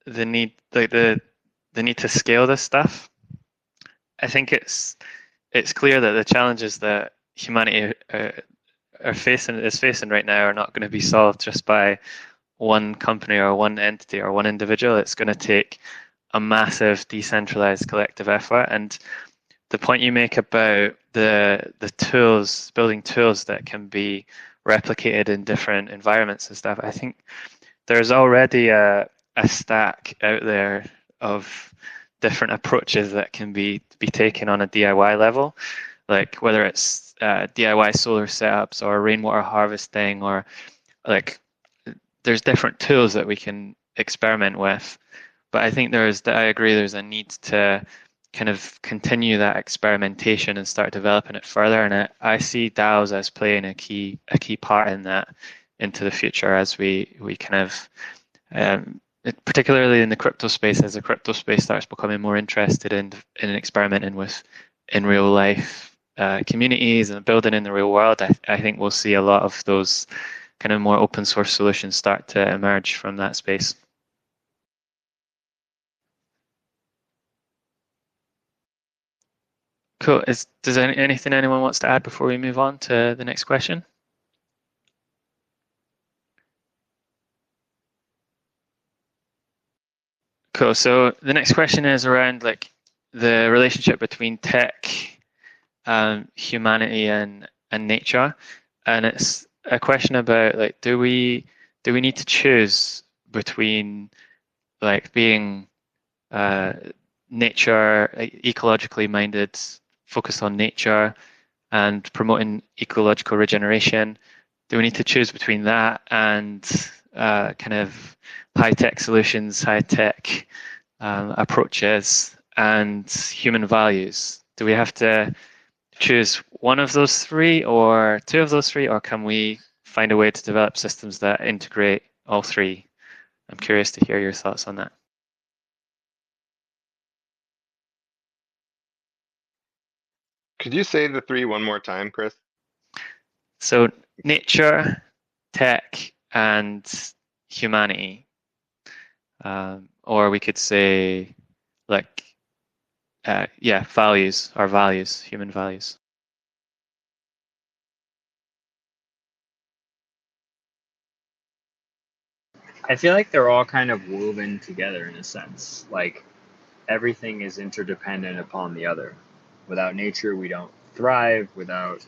the need, like the need to scale this stuff. I think it's clear that the challenges that humanity is facing right now are not going to be solved just by one company or one entity or one individual. It's going to take a massive decentralized collective effort, and the point you make about the tools, building tools that can be replicated in different environments and stuff, I think there's already a stack out there of different approaches that can be taken on a DIY level, like whether it's DIY solar setups or rainwater harvesting, or like there's different tools that we can experiment with. But I think I agree, there's a need to kind of continue that experimentation and start developing it further. And I see DAOs as playing a key part in that into the future as we kind of particularly in the crypto space, as the crypto space starts becoming more interested in experimenting with in real life communities and building in the real world. I think we'll see a lot of those kind of more open source solutions start to emerge from that space. Cool. Does anything anyone wants to add before we move on to the next question? Cool. So the next question is around like the relationship between tech, humanity, and nature, and it's a question about like do we need to choose between like being nature, ecologically minded, focused on nature, and promoting ecological regeneration? Do we need to choose between that and kind of high-tech solutions, high-tech approaches, and human values? Do we have to choose one of those three or two of those three, or can we find a way to develop systems that integrate all three? I'm curious to hear your thoughts on that.
Could you say the three one more time, Chris?
So nature, tech, and humanity. Or we could say like, yeah, values, our values, human values.
I feel like they're all kind of woven together in a sense. Like everything is interdependent upon the other. Without nature, we don't thrive. Without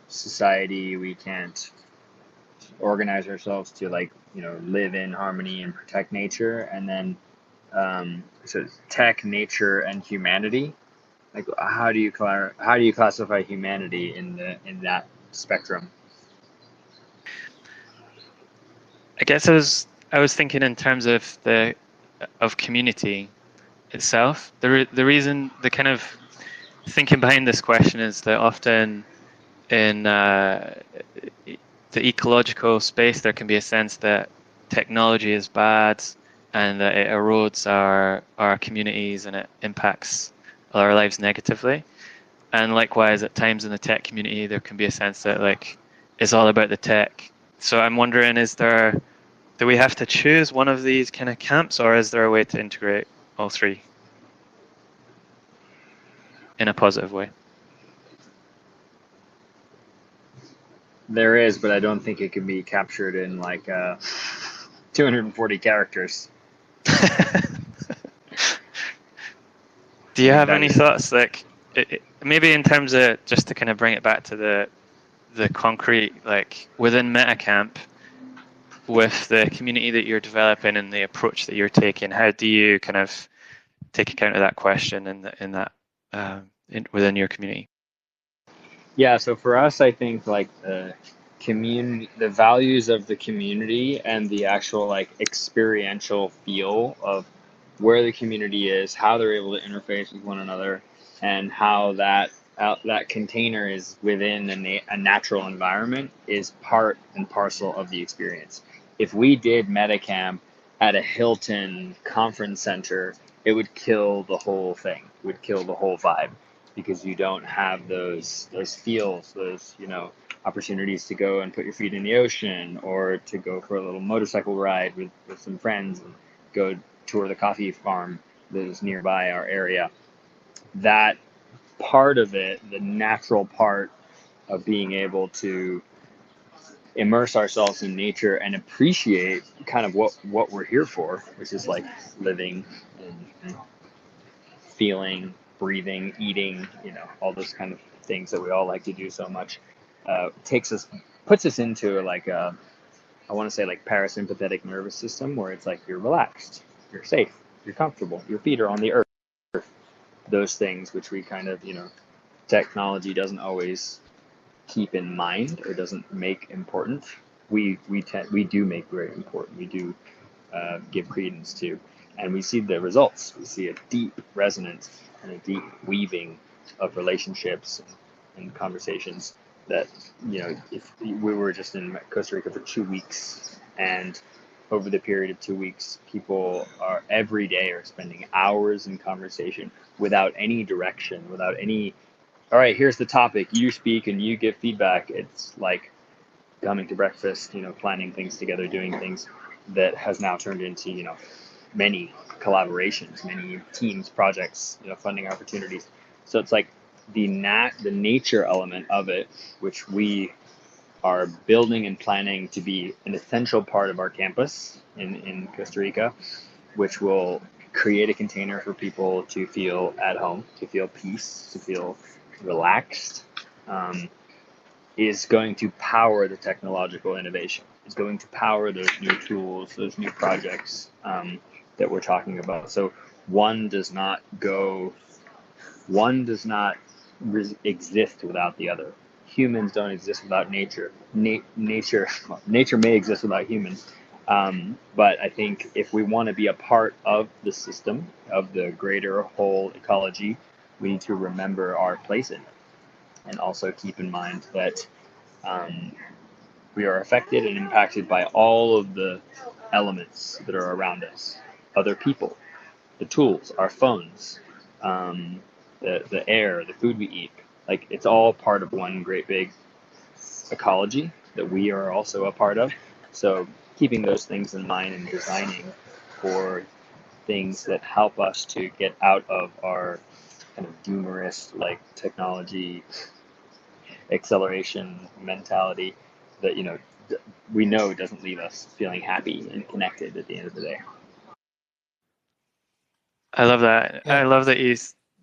society, we can't organize ourselves to live in harmony and protect nature. And then so tech, nature, and humanity. Like how do you classify humanity in that spectrum?
I guess I was thinking in terms of community itself. The reason, the kind of thinking behind this question is that often in the ecological space, there can be a sense that technology is bad and that it erodes our communities and it impacts our lives negatively. And likewise, at times in the tech community, there can be a sense that like it's all about the tech. So I'm wondering, do we have to choose one of these kind of camps, or is there a way to integrate all three in a positive way?
There is, but I don't think it can be captured in 240 characters.
Do you have any thoughts, like maybe in terms of, just to kind of bring it back to the concrete, like within MetaCamp, with the community that you're developing and the approach that you're taking, how do you kind of take account of that question within your community?
Yeah, so for us, I think like the community, the values of the community, and the actual like experiential feel of where the community is, how they're able to interface with one another, and how that container is within a natural environment is part and parcel of the experience. If we did MetaCamp at a Hilton conference center, it would kill the whole thing. It would kill the whole vibe, because you don't have those feels, those opportunities to go and put your feet in the ocean, or to go for a little motorcycle ride with some friends and go tour the coffee farm that is nearby our area. That part of it, the natural part of being able to immerse ourselves in nature and appreciate kind of what we're here for, which is like living and feeling breathing, eating, all those kind of things that we all like to do so much, puts us into like I want to say like parasympathetic nervous system, where it's like you're relaxed, you're safe, you're comfortable, your feet are on the earth. Those things which we kind of, technology doesn't always keep in mind or doesn't make important. We do make very important. We do give credence to, and we see the results. We see a deep resonance and a deep weaving of relationships and conversations that, if we were just in Costa Rica for 2 weeks, and over the period of 2 weeks, people are every day are spending hours in conversation without any direction, without any, all right, here's the topic, you speak and you give feedback. It's like coming to breakfast, planning things together, doing things that has now turned into, many collaborations, many teams, projects, funding opportunities. So it's like the nature element of it, which we are building and planning to be an essential part of our campus in Costa Rica, which will create a container for people to feel at home, to feel peace, to feel relaxed, is going to power the technological innovation. Is going to power those new tools, those new projects that we're talking about. So one does not exist without the other. Humans don't exist without nature. Nature may exist without humans. But I think if we want to be a part of the system, of the greater whole ecology, we need to remember our place in it. And also keep in mind that we are affected and impacted by all of the elements that are around us. Other people, the tools, our phones, the air, the food we eat. Like, it's all part of one great big ecology that we are also a part of. So keeping those things in mind and designing for things that help us to get out of our kind of doomerist, like, technology acceleration mentality that we know doesn't leave us feeling happy and connected at the end of the day.
I love that.
Yeah.
I love that you.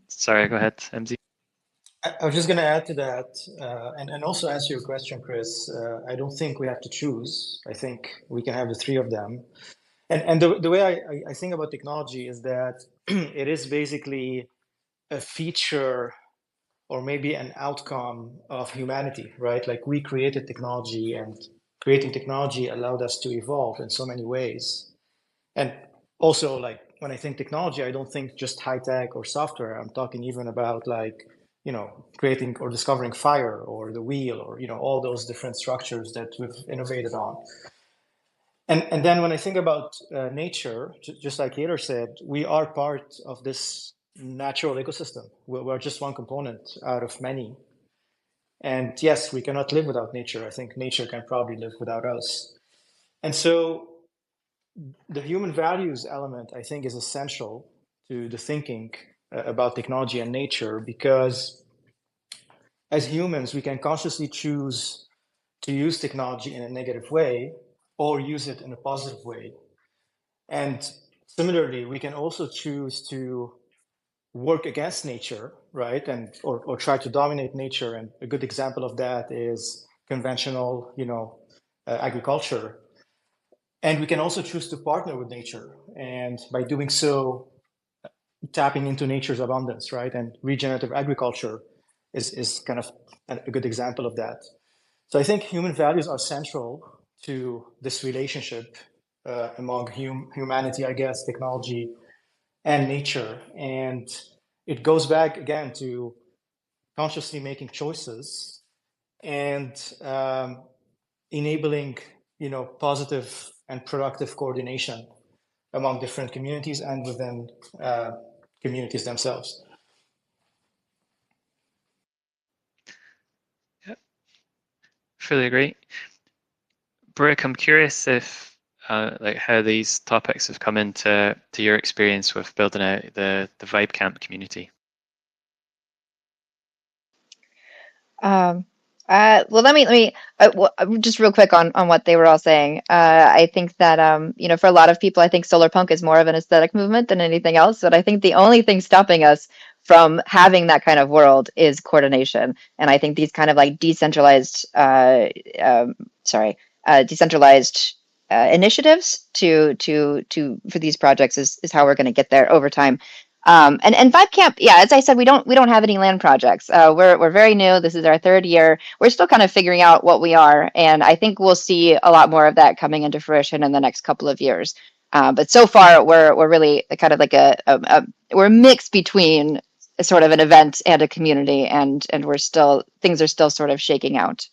Sorry, go ahead, MZ.
I was just going to add to that, and also answer your question, Chris. I don't think we have to choose. I think we can have the three of them. And the way I think about technology is that it is basically a feature or maybe an outcome of humanity, right? Like, we created technology, and creating technology allowed us to evolve in so many ways. And also, like, when I think technology, I don't think just high tech or software. I'm talking even about, like, creating or discovering fire or the wheel, or, all those different structures that we've innovated on. And then when I think about nature, just like Taylor said, we are part of this natural ecosystem. We're just one component out of many. And yes, we cannot live without nature. I think nature can probably live without us. And so the human values element, I think, is essential to the thinking about technology and nature, because as humans, we can consciously choose to use technology in a negative way or use it in a positive way. And similarly, we can also choose to work against nature, right? And or try to dominate nature. And a good example of that is conventional, agriculture. And we can also choose to partner with nature, and by doing so, tapping into nature's abundance, right? And regenerative agriculture is kind of a good example of that. So I think human values are central to this relationship among humanity, I guess, technology, and nature. And it goes back again to consciously making choices and enabling, positive and productive coordination among different communities and within communities themselves.
Yeah, fully agree. Brick, I'm curious if like how these topics have come into your experience with building out the Vibe Camp community.
Well, let me just real quick on what they were all saying. I think that for a lot of people, I think solar punk is more of an aesthetic movement than anything else. But I think the only thing stopping us from having that kind of world is coordination. And I think these kind of like decentralized initiatives for these projects is how we're going to get there over time. And Vibe Camp, yeah, as I said, we don't have any land projects. We're very new. This is our third year. We're still kind of figuring out what we are, and I think we'll see a lot more of that coming into fruition in the next couple of years. But so far, we're really kind of like we're a mix between sort of an event and a community, and things are still sort of shaking out.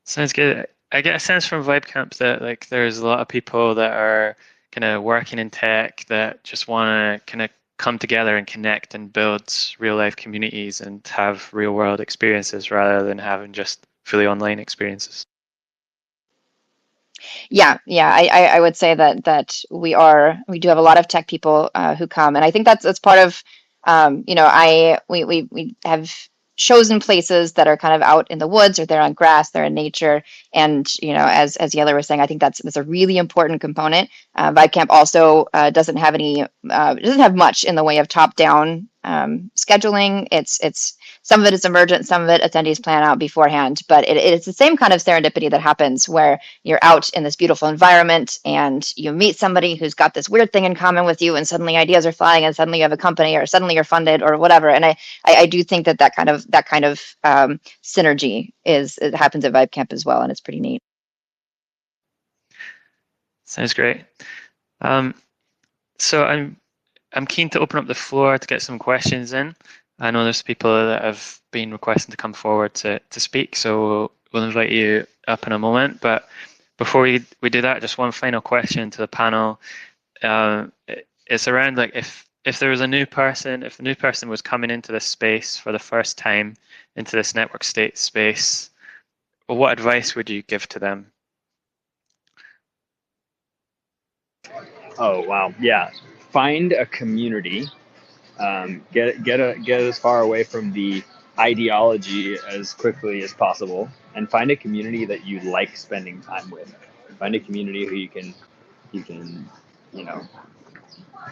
Sounds good. I get a sense from Vibe Camp that like there's a lot of people that are kind of working in tech that just want to kind of come together and connect and build real life communities and have real world experiences rather than having just fully online experiences.
Yeah, I would say that we do have a lot of tech people who come, and I think that's part of we have chosen places that are kind of out in the woods or they're on grass, they're in nature, and as Yeller was saying, I think that's a really important component. Vibe Camp also doesn't have much in the way of top down scheduling. It's some of it is emergent, some of it attendees plan out beforehand, but it's the same kind of serendipity that happens where you're out in this beautiful environment and you meet somebody who's got this weird thing in common with you, and suddenly ideas are flying, and suddenly you have a company, or suddenly you're funded, or whatever. And I do think that kind of synergy it happens at Vibe Camp as well, and it's pretty neat.
Sounds great. So I'm keen to open up the floor to get some questions in. I know there's people that have been requesting to come forward to speak, so we'll invite you up in a moment. But before we do that, just one final question to the panel. It's around like if there was a new person, if the new person was coming into this space for the first time, into this network state space, well, what advice would you give to them?
Oh wow, yeah. Find a community. Get as far away from the ideology as quickly as possible, and find a community that you like spending time with. Find a community who you can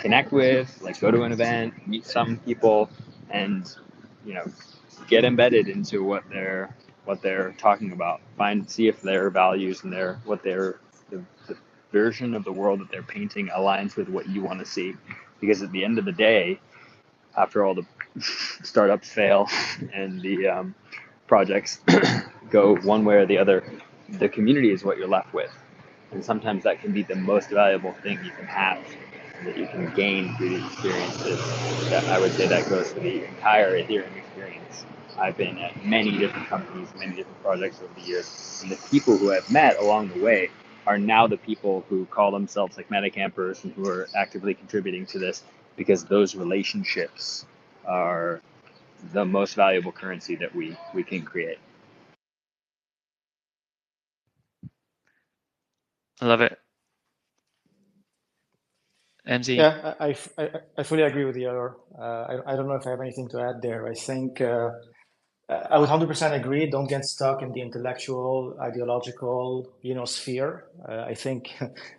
connect with, like go to an event, meet some people, and get embedded into what they're talking about. See if their values and the version of the world that they're painting aligns with what you want to see. Because at the end of the day, after all the startups fail and the projects go one way or the other, the community is what you're left with. And sometimes that can be the most valuable thing you can have, that you can gain through these experiences. I would say that goes for the entire Ethereum experience. I've been at many different companies, many different projects over the years, and the people who I've met along the way are now the people who call themselves like meta campers and who are actively contributing to this, because those relationships are the most valuable currency that we can create.
I love it. MZ.
Yeah, I fully agree with the other. I don't know if I have anything to add there. I think I would 100% agree. Don't get stuck in the intellectual, ideological, sphere. I think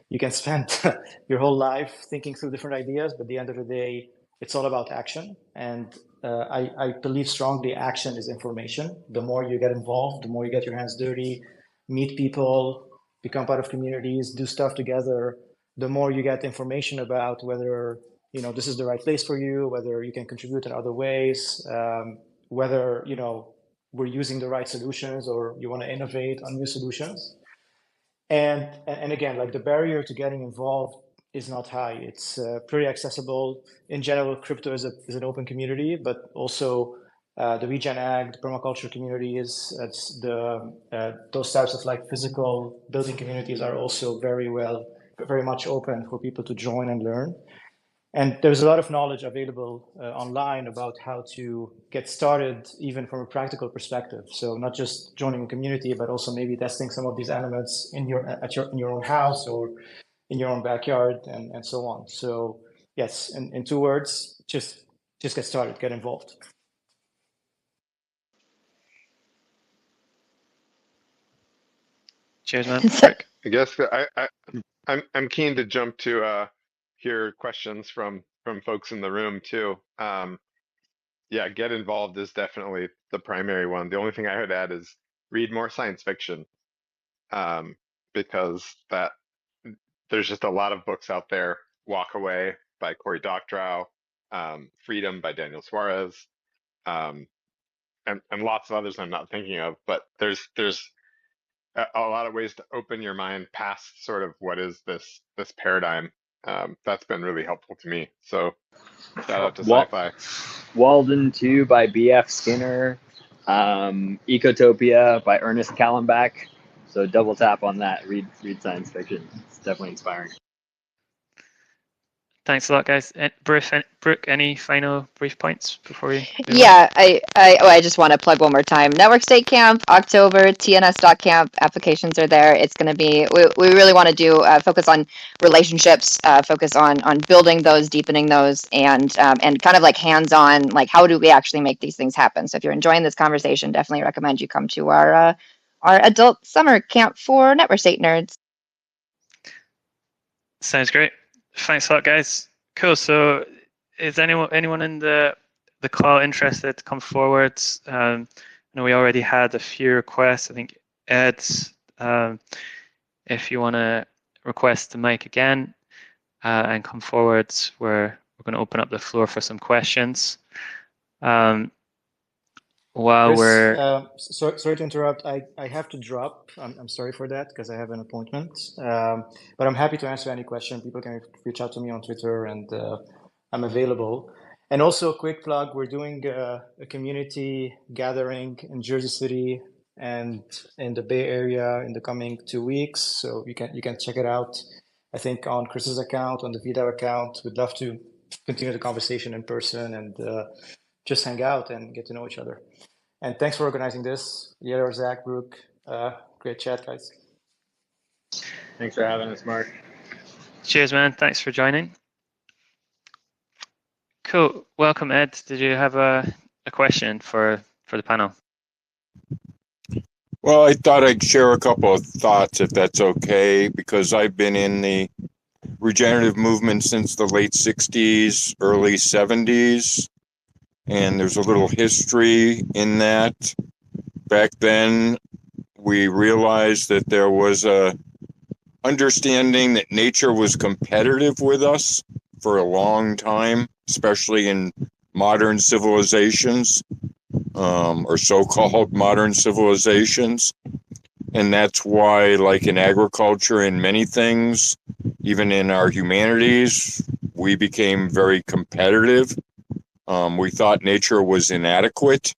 you can spend your whole life thinking through different ideas, but at the end of the day, it's all about action. And I believe strongly action is information. The more you get involved, the more you get your hands dirty, meet people, become part of communities, do stuff together, the more you get information about whether this is the right place for you, whether you can contribute in other ways, whether we're using the right solutions or you want to innovate on new solutions. And again, like the barrier to getting involved is not high. It's pretty accessible. In general, crypto is an open community, but also the Regen Ag, the permaculture community those types of like physical building communities are also very much open for people to join and learn. And there's a lot of knowledge available online about how to get started, even from a practical perspective. So not just joining a community, but also maybe testing some of these elements in your own house or in your own backyard, and so on. So yes, in 2 words, just get started, get involved.
Cheers, man.
I guess I'm keen to jump to hear questions from from folks in the room too. Yeah, get involved is definitely the primary one. The only thing I would add is read more science fiction, because there's just a lot of books out there. Walk Away by Cory Doctorow, Freedom by Daniel Suarez, um, and lots of others I'm not thinking of. But there's a lot of ways to open your mind past sort of what is this paradigm. That's been really helpful to me. So shout out to sci-fi.
Walden 2 by B.F. Skinner, Ecotopia by Ernest Callenbach. So double tap on that. Read science fiction. It's definitely inspiring.
Thanks a lot, guys. Brooke, any final brief points before we move on?
Yeah, I just want to plug one more time. Network State Camp, October, TNS.camp, applications are there. It's going to be, we really want to do focus on relationships, focus on building those, deepening those, and kind of like hands-on, like how do we actually make these things happen? So if you're enjoying this conversation, definitely recommend you come to our adult summer camp for Network State nerds.
Sounds great. Thanks a lot, guys. Cool. So, is anyone in the call interested to come forward? I know we already had a few requests. I think Ed, if you want to request the mic again and come forward, we're going to open up the floor for some questions. While
Chris,
we're
sorry to interrupt. I have to drop. I'm sorry for that because I have an appointment. But I'm happy to answer any question. People can reach out to me on Twitter, and I'm available. And also a quick plug: we're doing a community gathering in Jersey City and in the Bay Area in the coming 2 weeks. So you can check it out. I think on Chris's account, on the VDAO account. We'd love to continue the conversation in person and just hang out and get to know each other. And thanks for organizing this. Yair, Zach, Brooke, great chat, guys.
Thanks for having us, Mark.
cheers, man. Thanks for joining. Cool. Welcome, Ed. Did you have a question for the panel?
Well, I thought I'd share a couple of thoughts, if that's okay, because I've been in the regenerative movement since the late 60s, early 70s, and there's a little history in that. Back then, we realized that there was a understanding that nature was competitive with us for a long time, especially in modern civilizations, or so-called modern civilizations. And that's why, like in agriculture and many things, even in our humanities, we became very competitive. We thought nature was inadequate,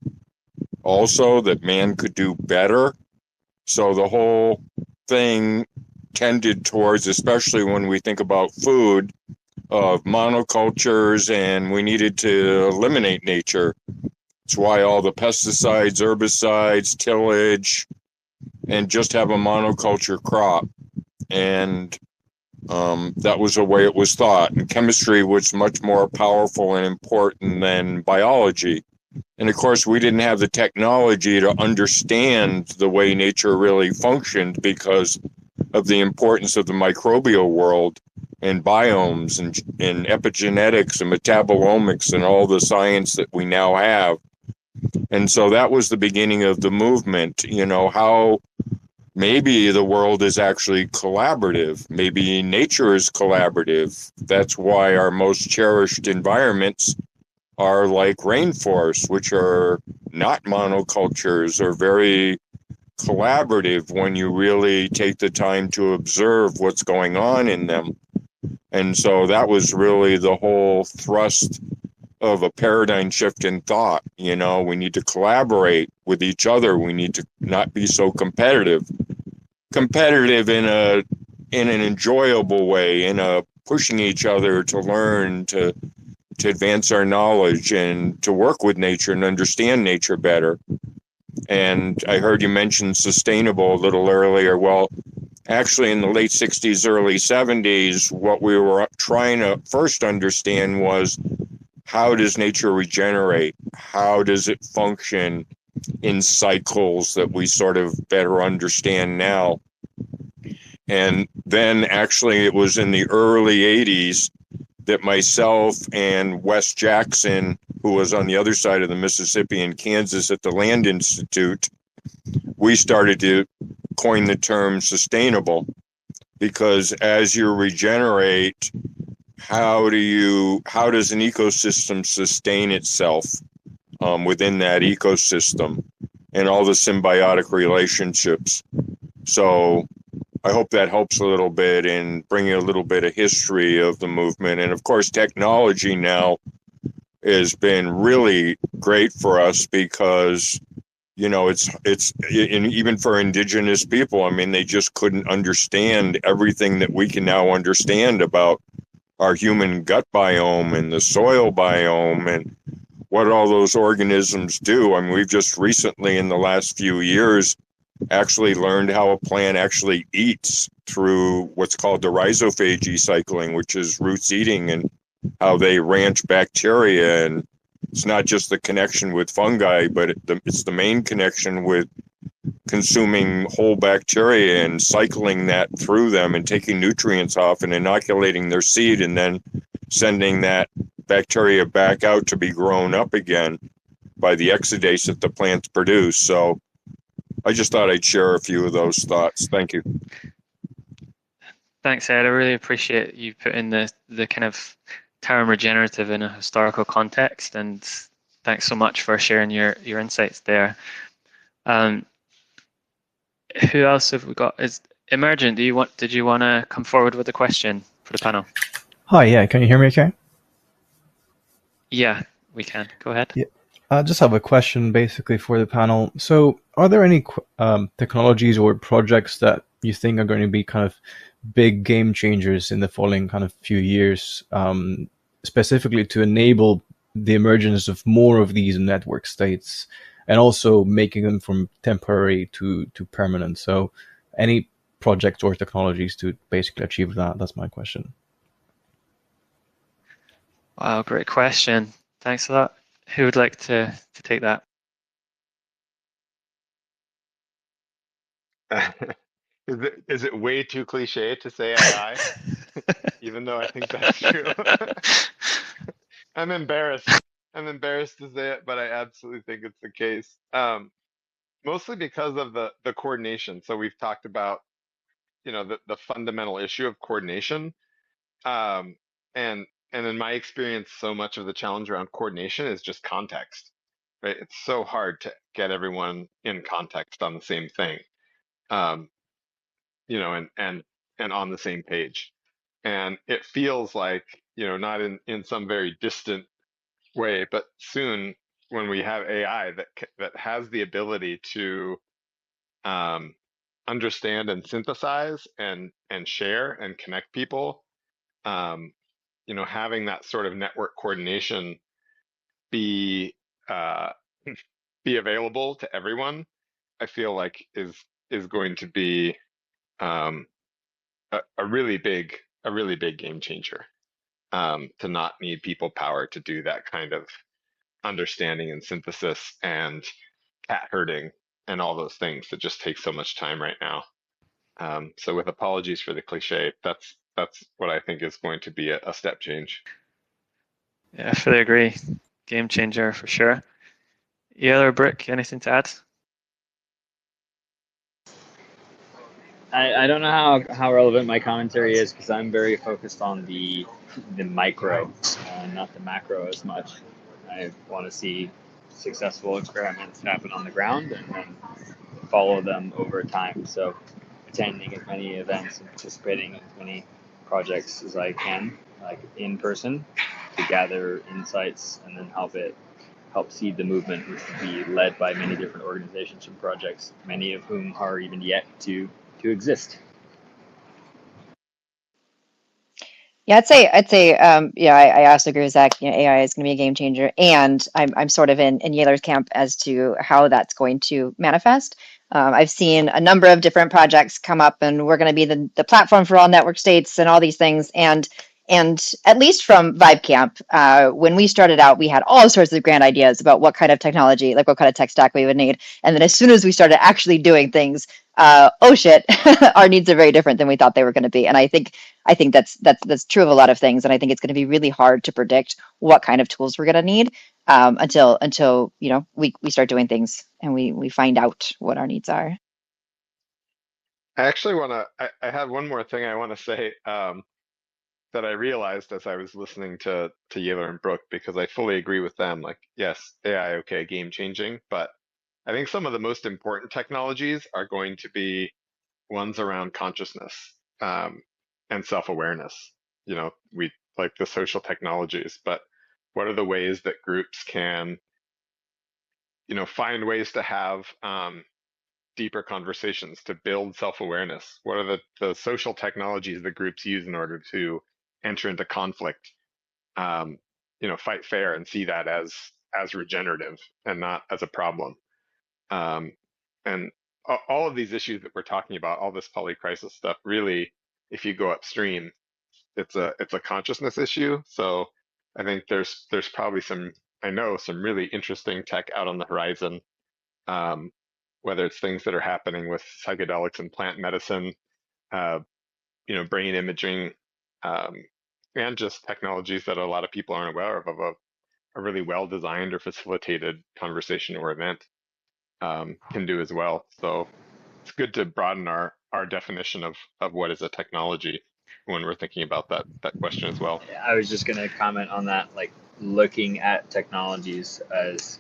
also that man could do better. So the whole thing tended towards, especially when we think about food, of monocultures, and we needed to eliminate nature. That's why all the pesticides, herbicides, tillage, and just have a monoculture crop. And that was the way it was thought. And chemistry was much more powerful and important than biology. And of course, we didn't have the technology to understand the way nature really functioned because of the importance of the microbial world and biomes and epigenetics and metabolomics and all the science that we now have. And so that was the beginning of the movement, how maybe the world is actually collaborative. Maybe nature is collaborative. That's why our most cherished environments are like rainforests, which are not monocultures, or very collaborative when you really take the time to observe what's going on in them. And so that was really the whole thrust of a paradigm shift in thought. We need to collaborate with each other. We need to not be so competitive in an enjoyable way, in a pushing each other to learn, to advance our knowledge and to work with nature and understand nature better. And I heard you mention sustainable a little earlier. Well, actually, in the late 60s, early 70s, what we were trying to first understand was, how does nature regenerate? How does it function in cycles that we sort of better understand now? And then actually it was in the early 80s that myself and Wes Jackson, who was on the other side of the Mississippi in Kansas at the Land Institute, we started to coin the term sustainable, because as you regenerate, how does an ecosystem sustain itself within that ecosystem and all the symbiotic relationships? So I hope that helps a little bit in bringing a little bit of history of the movement. And of course, technology now has been really great for us because, it's even for indigenous people. I mean, they just couldn't understand everything that we can now understand about our human gut biome and the soil biome and what all those organisms do. I mean, we've just recently, in the last few years, actually learned how a plant actually eats through what's called the rhizophagy cycling, which is roots eating, and how they ranch bacteria. And it's not just the connection with fungi, but it's the main connection with consuming whole bacteria and cycling that through them and taking nutrients off and inoculating their seed and then sending that bacteria back out to be grown up again by the exudase that the plants produce. So I just thought I'd share a few of those thoughts. Thank you.
Thanks, Ed. I really appreciate you putting the kind of term regenerative in a historical context, and thanks so much for sharing your insights there. Who else have we got? Is Emergent? Did you want to come forward with a question for the panel?
Hi, yeah, can you hear me okay?
Yeah, we can. Go ahead.
Yeah. I just have a question basically for the panel. So are there any technologies or projects that you think are going to be kind of big game changers in the following kind of few years, specifically to enable the emergence of more of these network states and also making them from temporary to permanent? So any projects or technologies to basically achieve that? That's my question.
Wow, great question. Thanks for that. Who would like to take that?
Is it way too cliche to say AI? Even though I think that's true. I'm embarrassed. I'm embarrassed to say it, but I absolutely think it's the case. Mostly because of the coordination. So we've talked about, the fundamental issue of coordination. And in my experience, so much of the challenge around coordination is just context, right? It's so hard to get everyone in context on the same thing. And on the same page. And it feels like, not in some very distant way, but soon when we have AI that has the ability to understand and synthesize and share and connect people, having that sort of network coordination be available to everyone, I feel like is going to be a really big game changer, to not need people power to do that kind of understanding and synthesis and cat herding and all those things that just take so much time right now. So with apologies for the cliche, that's what I think is going to be a step change.
Yeah, I fully agree. Game changer for sure. Yellow Brick, anything to add?
I don't know how relevant my commentary is because I'm very focused on the micro, not the macro as much. I want to see successful experiments happen on the ground and then follow them over time. So attending as many events and participating in as many projects as I can, like in person, to gather insights and then help seed the movement, which will be led by many different organizations and projects, many of whom are even yet to exist.
Yeah, I'd say, yeah, I also agree with Zach. AI is going to be a game changer, and I'm sort of in Yaler's camp as to how that's going to manifest. I've seen a number of different projects come up, and we're going to be the platform for all network states and all these things. And at least from Vibe Camp, when we started out, we had all sorts of grand ideas about what kind of technology, like what kind of tech stack we would need. And then as soon as we started actually doing things, oh shit, our needs are very different than we thought they were going to be. And I think that's true of a lot of things. And I think it's going to be really hard to predict what kind of tools we're going to need until we start doing things and we find out what our needs are.
I actually want to, I have one more thing I want to say that I realized as I was listening to Yaler and Brooke, because I fully agree with them. Like, yes, AI, okay, game changing, but I think some of the most important technologies are going to be ones around consciousness and self-awareness. We like the social technologies, but what are the ways that groups can, find ways to have deeper conversations to build self-awareness? What are the social technologies that groups use in order to enter into conflict, fight fair and see that as regenerative and not as a problem? And all of these issues that we're talking about, all this polycrisis stuff, really, if you go upstream, it's a consciousness issue. So I think there's probably some really interesting tech out on the horizon, whether it's things that are happening with psychedelics and plant medicine, uh, brain imaging, um, and just technologies that a lot of people aren't aware of a really well designed or facilitated conversation or event can do as well. So it's good to broaden our definition of what is a technology when we're thinking about that question as well.
I was just going to comment on that, like looking at technologies as,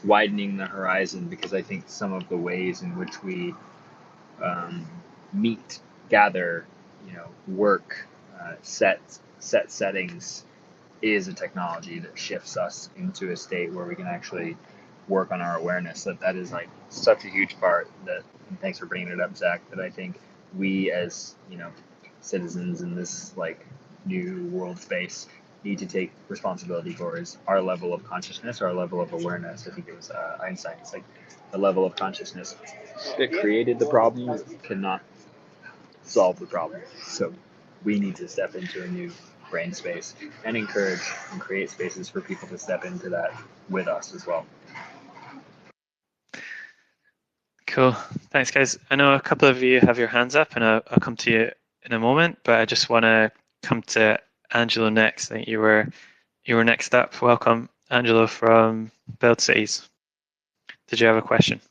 widening the horizon, because I think some of the ways in which we meet, gather, work, set settings is a technology that shifts us into a state where we can actually work on our awareness. That is like such a huge part that, and thanks for bringing it up, Zach, that I think we as, citizens in this like new world space need to take responsibility for is our level of consciousness, our level of awareness. I think it was Einstein. It's like the level of consciousness that created the problem cannot solve the problem. So we need to step into a new brain space and encourage and create spaces for people to step into that with us as well.
Cool. Thanks, guys. I know a couple of you have your hands up, and I'll come to you in a moment, but I just want to come to Angelo next. I think you were next up. Welcome, Angelo from Build Cities. Did you have a question?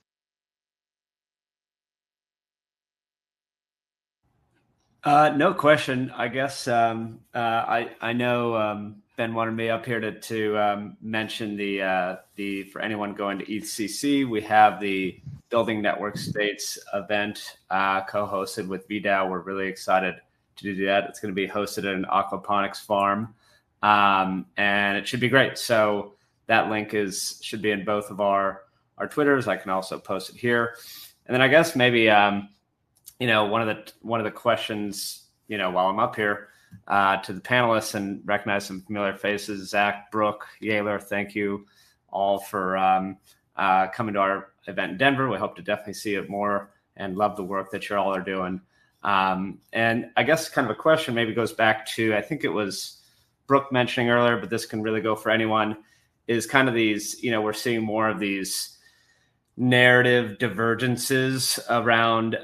No question. I guess I know Ben wanted me up here to mention the for anyone going to ECC, we have the Building Network States event co-hosted with VDAO. We're really excited to do that. It's going to be hosted at an aquaponics farm, and it should be great. So that link should be in both of our Twitters. I can also post it here, and then I guess maybe. One of the questions, while I'm up here to the panelists and recognize some familiar faces, Zach, Brooke, Yaler, thank you all for coming to our event in Denver. We hope to definitely see it more and love the work that you all are doing. And I guess kind of a question maybe goes back to, I think it was Brooke mentioning earlier, but this can really go for anyone, is kind of these, we're seeing more of these narrative divergences around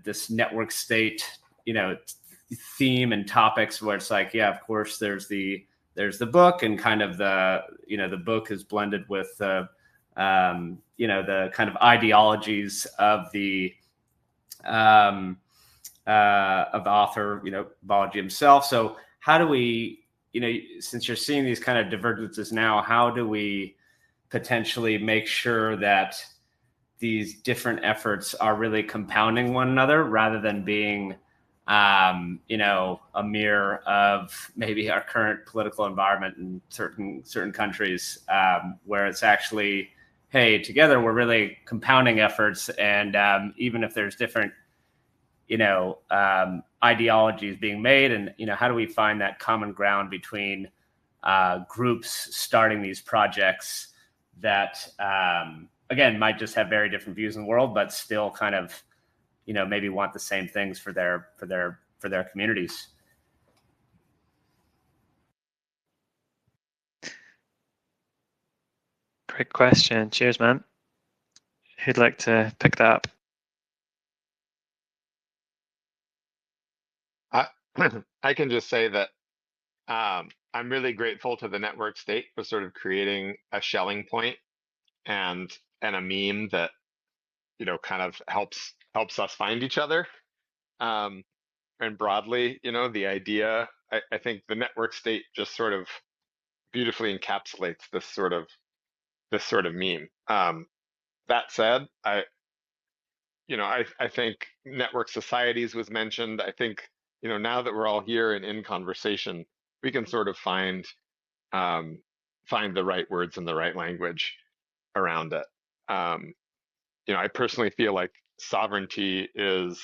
this network state theme and topics, where it's like, yeah, of course there's the book, and kind of the book is blended with the kind of ideologies of the author, Balaji himself. So how do we, since you're seeing these kind of divergences now, how do we potentially make sure that these different efforts are really compounding one another, rather than being, a mirror of maybe our current political environment in certain countries, where it's actually, hey, together we're really compounding efforts, and even if there's different, ideologies being made, and how do we find that common ground between groups starting these projects that again might just have very different views in the world, but still kind of maybe want the same things for their communities?
Great question. Cheers, man. who'd like to pick that up?
I can just say that I'm really grateful to the network state for sort of creating a Schelling point and a meme that kind of helps us find each other. And broadly, the idea, I think the network state just sort of beautifully encapsulates this sort of meme. That said, I think network societies was mentioned. I think, now that we're all here and in conversation, we can sort of um, find the right words and the right language around it. I personally feel like sovereignty is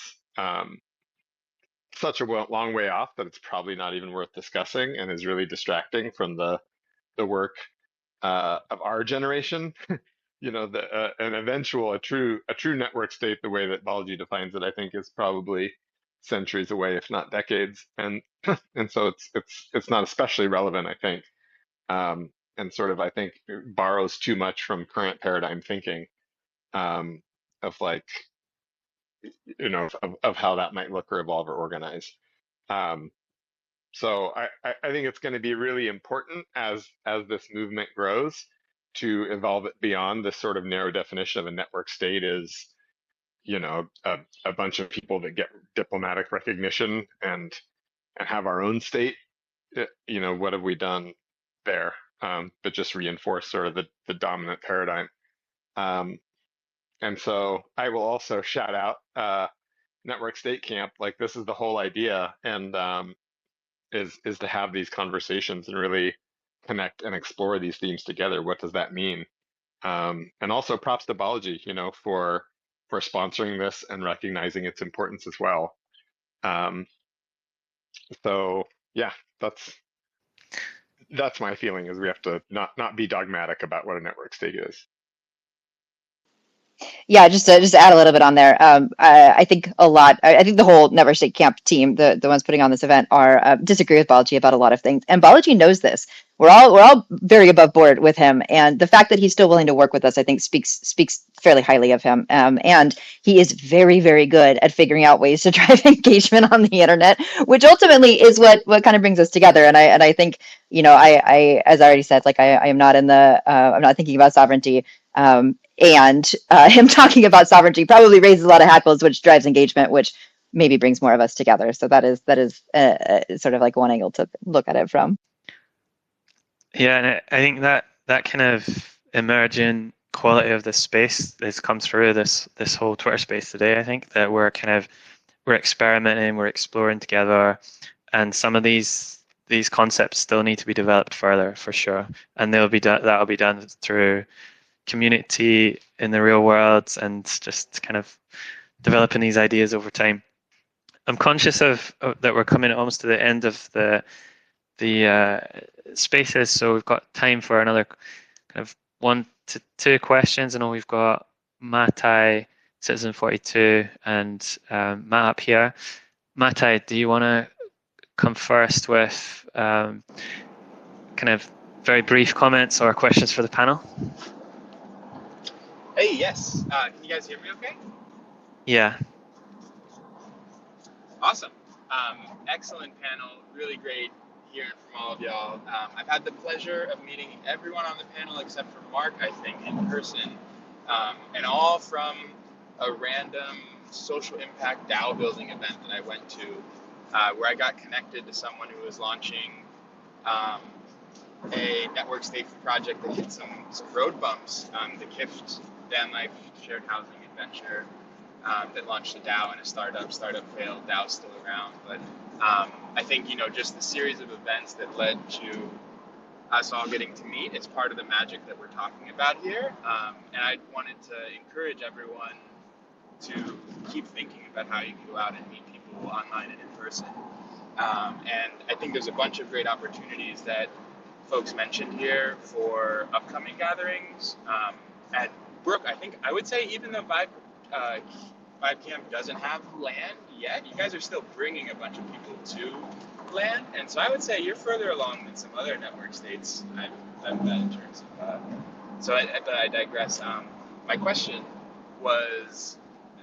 such a long way off that it's probably not even worth discussing and is really distracting from the work of our generation. An eventual a true network state, the way that Balaji defines it, I think is probably centuries away, if not decades, and and so it's not especially relevant, I think, and sort of I think borrows too much from current paradigm thinking, of like of how that might look or evolve or organize. Um, so I think it's going to be really important as this movement grows to evolve it beyond this sort of narrow definition of a network state is, a bunch of people that get diplomatic recognition and have our own state. What have we done there? But just reinforce sort of the dominant paradigm. And so I will also shout out Network State Camp. Like, this is the whole idea, and is to have these conversations and really connect and explore these themes together. What does that mean? And also props to Balaji, for sponsoring this and recognizing its importance as well. So yeah, that's my feeling, is we have to not be dogmatic about what a network state is.
Yeah, just to add a little bit on there. I think a lot. I think the whole Never State Camp team, the ones putting on this event, are disagree with Balaji about a lot of things, and Balaji knows this. We're all very above board with him, and the fact that he's still willing to work with us, I think, speaks fairly highly of him. And he is very, very good at figuring out ways to drive engagement on the internet, which ultimately is what kind of brings us together. And I think, I as I already said, like I am not in the I'm not thinking about sovereignty. And him talking about sovereignty probably raises a lot of hackles, which drives engagement, which maybe brings more of us together. So that is sort of like one angle to look at it from.
Yeah, and I think that kind of emerging quality of the space has come through this whole Twitter space today. I think that we're experimenting, we're exploring together, and some of these concepts still need to be developed further, for sure. And that'll be done through community in the real world and just kind of developing these ideas over time. I'm conscious of that we're coming almost to the end of the spaces, so we've got time for another kind of 1 to 2 questions. I know we've got Matai, Citizen 42, and Matt up here. Matai, do you want to come first with kind of very brief comments or questions for the panel?
Hey, yes. Can you guys hear me okay?
Yeah.
Awesome. Excellent panel. Really great hearing from all of y'all. I've had the pleasure of meeting everyone on the panel except for Mark, I think, in person, and all from a random social impact DAO building event that I went to, where I got connected to someone who was launching a network safety project that hit some road bumps. The KIFT Dan Life shared housing adventure that launched a DAO and a startup. Startup failed, DAO's still around. But I think, just the series of events that led to us all getting to meet is part of the magic that we're talking about here. And I wanted to encourage everyone to keep thinking about how you can go out and meet people online and in person. And I think there's a bunch of great opportunities that folks mentioned here for upcoming gatherings. At Brook, I would say, even though Vibe Camp doesn't have land yet, you guys are still bringing a bunch of people to land. And so I would say you're further along than some other network states I've met in terms of, but I digress. My question was,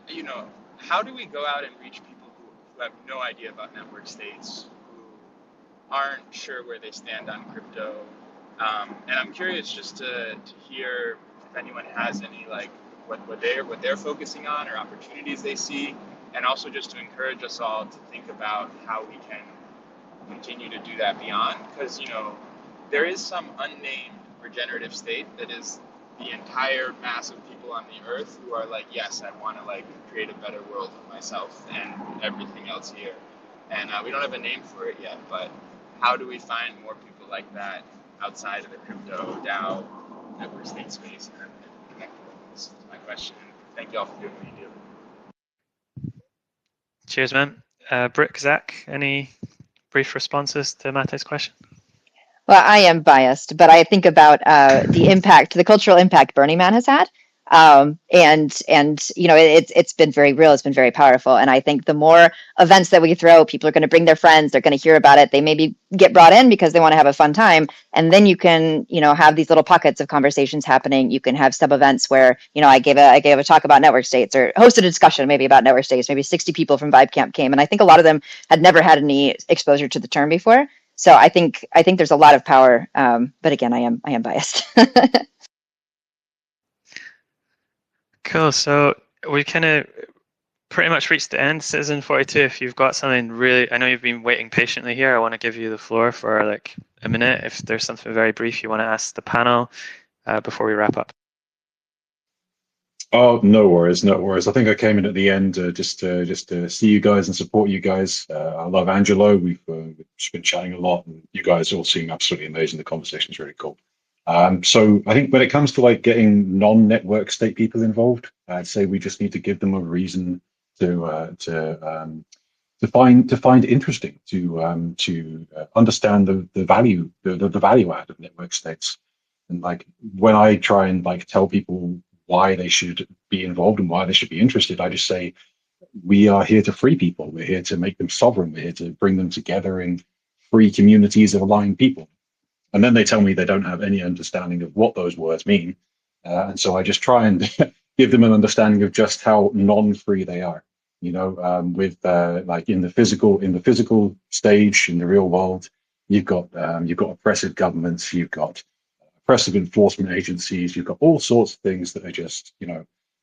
you know, how do we go out and reach people who have no idea about network states, who aren't sure where they stand on crypto? And I'm curious just to hear if anyone has any like what they're focusing on or opportunities they see, and also just to encourage us all to think about how we can continue to do that beyond, because there is some unnamed regenerative state that is the entire mass of people on the earth who are like, yes, I want to like create a better world for myself and everything else here, and we don't have a name for it yet, but how do we find more people like that outside of the crypto DAO network state space and connect with them? This is my question. Thank you all for doing what you do.
Cheers, man. Brick, Zach, any brief responses to Mate's question?
Well, I am biased, but I think about the cultural impact Burning Man has had, and it's been very real. It's been very powerful, and I think the more events that we throw, people are going to bring their friends. They're going to hear about it. They maybe get brought in because they want to have a fun time, and then you can have these little pockets of conversations happening. You can have sub events where I gave a talk about network states or hosted a discussion maybe about network states. Maybe 60 people from Vibe Camp came, and I think a lot of them had never had any exposure to the term before. So I think there's a lot of power, but again, I am biased.
Cool. So we kind of pretty much reached the end. Citizen 42, if you've got something really, I know you've been waiting patiently here. I want to give you the floor for like a minute. If there's something very brief you want to ask the panel before we wrap up.
Oh, no worries, no worries. I think I came in at the end just to see you guys and support you guys. I love Angelo. We've just been chatting a lot, and you guys all seem absolutely amazing. The conversation's really cool. So I think when it comes to like getting non-network state people involved, I'd say we just need to give them a reason to find interesting, to understand the value the value add of network states. And like when I try and like tell people why they should be involved and why they should be interested, I just say we are here to free people. We're here to make them sovereign. We're here to bring them together in free communities of aligned people. And then they tell me they don't have any understanding of what those words mean. And so I just try and give them an understanding of just how non-free they are. With like in the physical stage, in the real world, you've got oppressive governments, you've got oppressive enforcement agencies, you've got all sorts of things that are just,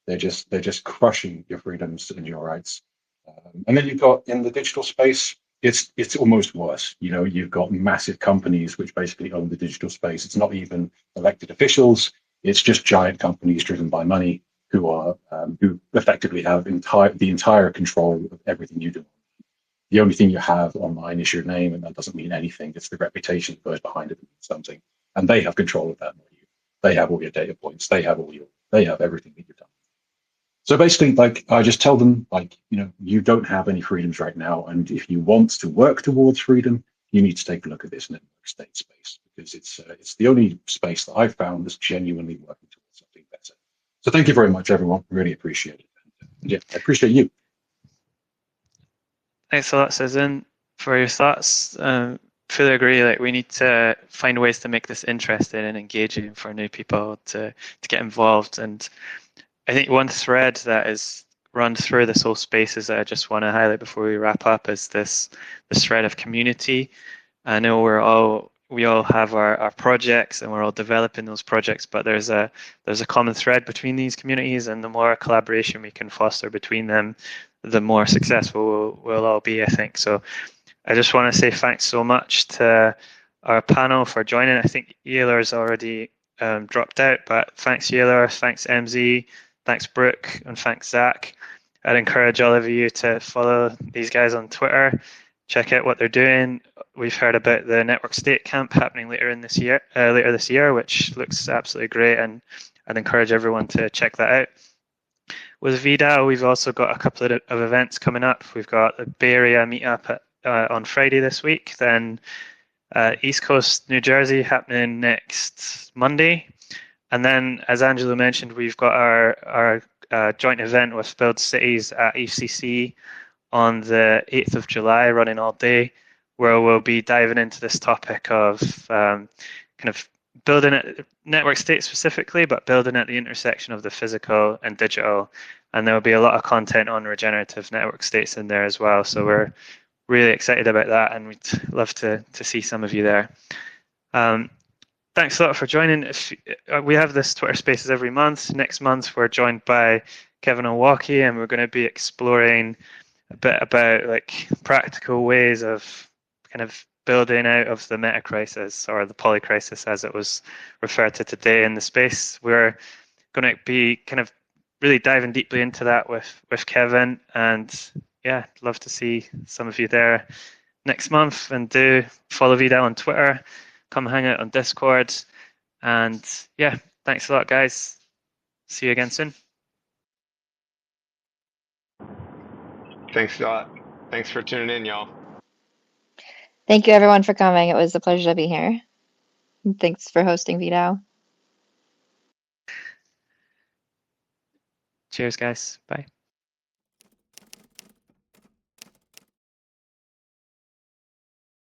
they're just crushing your freedoms and your rights. And then you've got in the digital space, it's almost worse. You've got massive companies which basically own the digital space. It's not even elected officials. It's just giant companies driven by money who effectively have the entire control of everything you do. The only thing you have online is your name, and that doesn't mean anything. It's the reputation that goes behind it, something. And they have control of that, not you. They have all your data points. They have everything that you've done. So basically, like, I just tell them, like, you don't have any freedoms right now. And if you want to work towards freedom, you need to take a look at this network state space, because it's the only space that I've found that's genuinely working towards something better. So thank you very much, everyone. Really appreciate it. And yeah, I appreciate you.
Thanks a lot, Susan, for your thoughts. Fully agree. Like, we need to find ways to make this interesting and engaging for new people to get involved. And I think one thread that is run through this whole space is that I just want to highlight before we wrap up is this thread of community. I know we all have our projects and we're all developing those projects, but there's a common thread between these communities, and the more collaboration we can foster between them, the more successful we'll all be, I think. So I just want to say thanks so much to our panel for joining. I think Yealer's already dropped out, but thanks Yealer, thanks MZ, thanks Brooke, and thanks Zach. I'd encourage all of you to follow these guys on Twitter, check out what they're doing. We've heard about the Network State Camp happening later this year, which looks absolutely great, and I'd encourage everyone to check that out. With VDAO, we've also got a couple of events coming up. We've got the Bay Area meetup on Friday this week, then East Coast, New Jersey happening next Monday. And then, as Angelo mentioned, we've got our joint event with Build Cities at ECC on the 8th of July, running all day, where we'll be diving into this topic of kind of building it network state specifically, but building at the intersection of the physical and digital. And there will be a lot of content on regenerative network states in there as well. So we're really excited about that, and we'd love to see some of you there. Thanks a lot for joining. If we have this Twitter Spaces every month. Next month we're joined by Kevin Owocki, and we're going to be exploring a bit about like practical ways of kind of building out of the meta crisis, or the poly crisis as it was referred to today in the space. We're going to be kind of really diving deeply into that with Kevin, and yeah, love to see some of you there next month. And do follow VDAO on Twitter, come hang out on Discord, and yeah, thanks a lot, guys. See you again soon.
Thanks a lot. Thanks for tuning in, y'all.
Thank you everyone for coming. It was a pleasure to be here. Thanks for hosting VDAO.
Cheers, guys. Bye.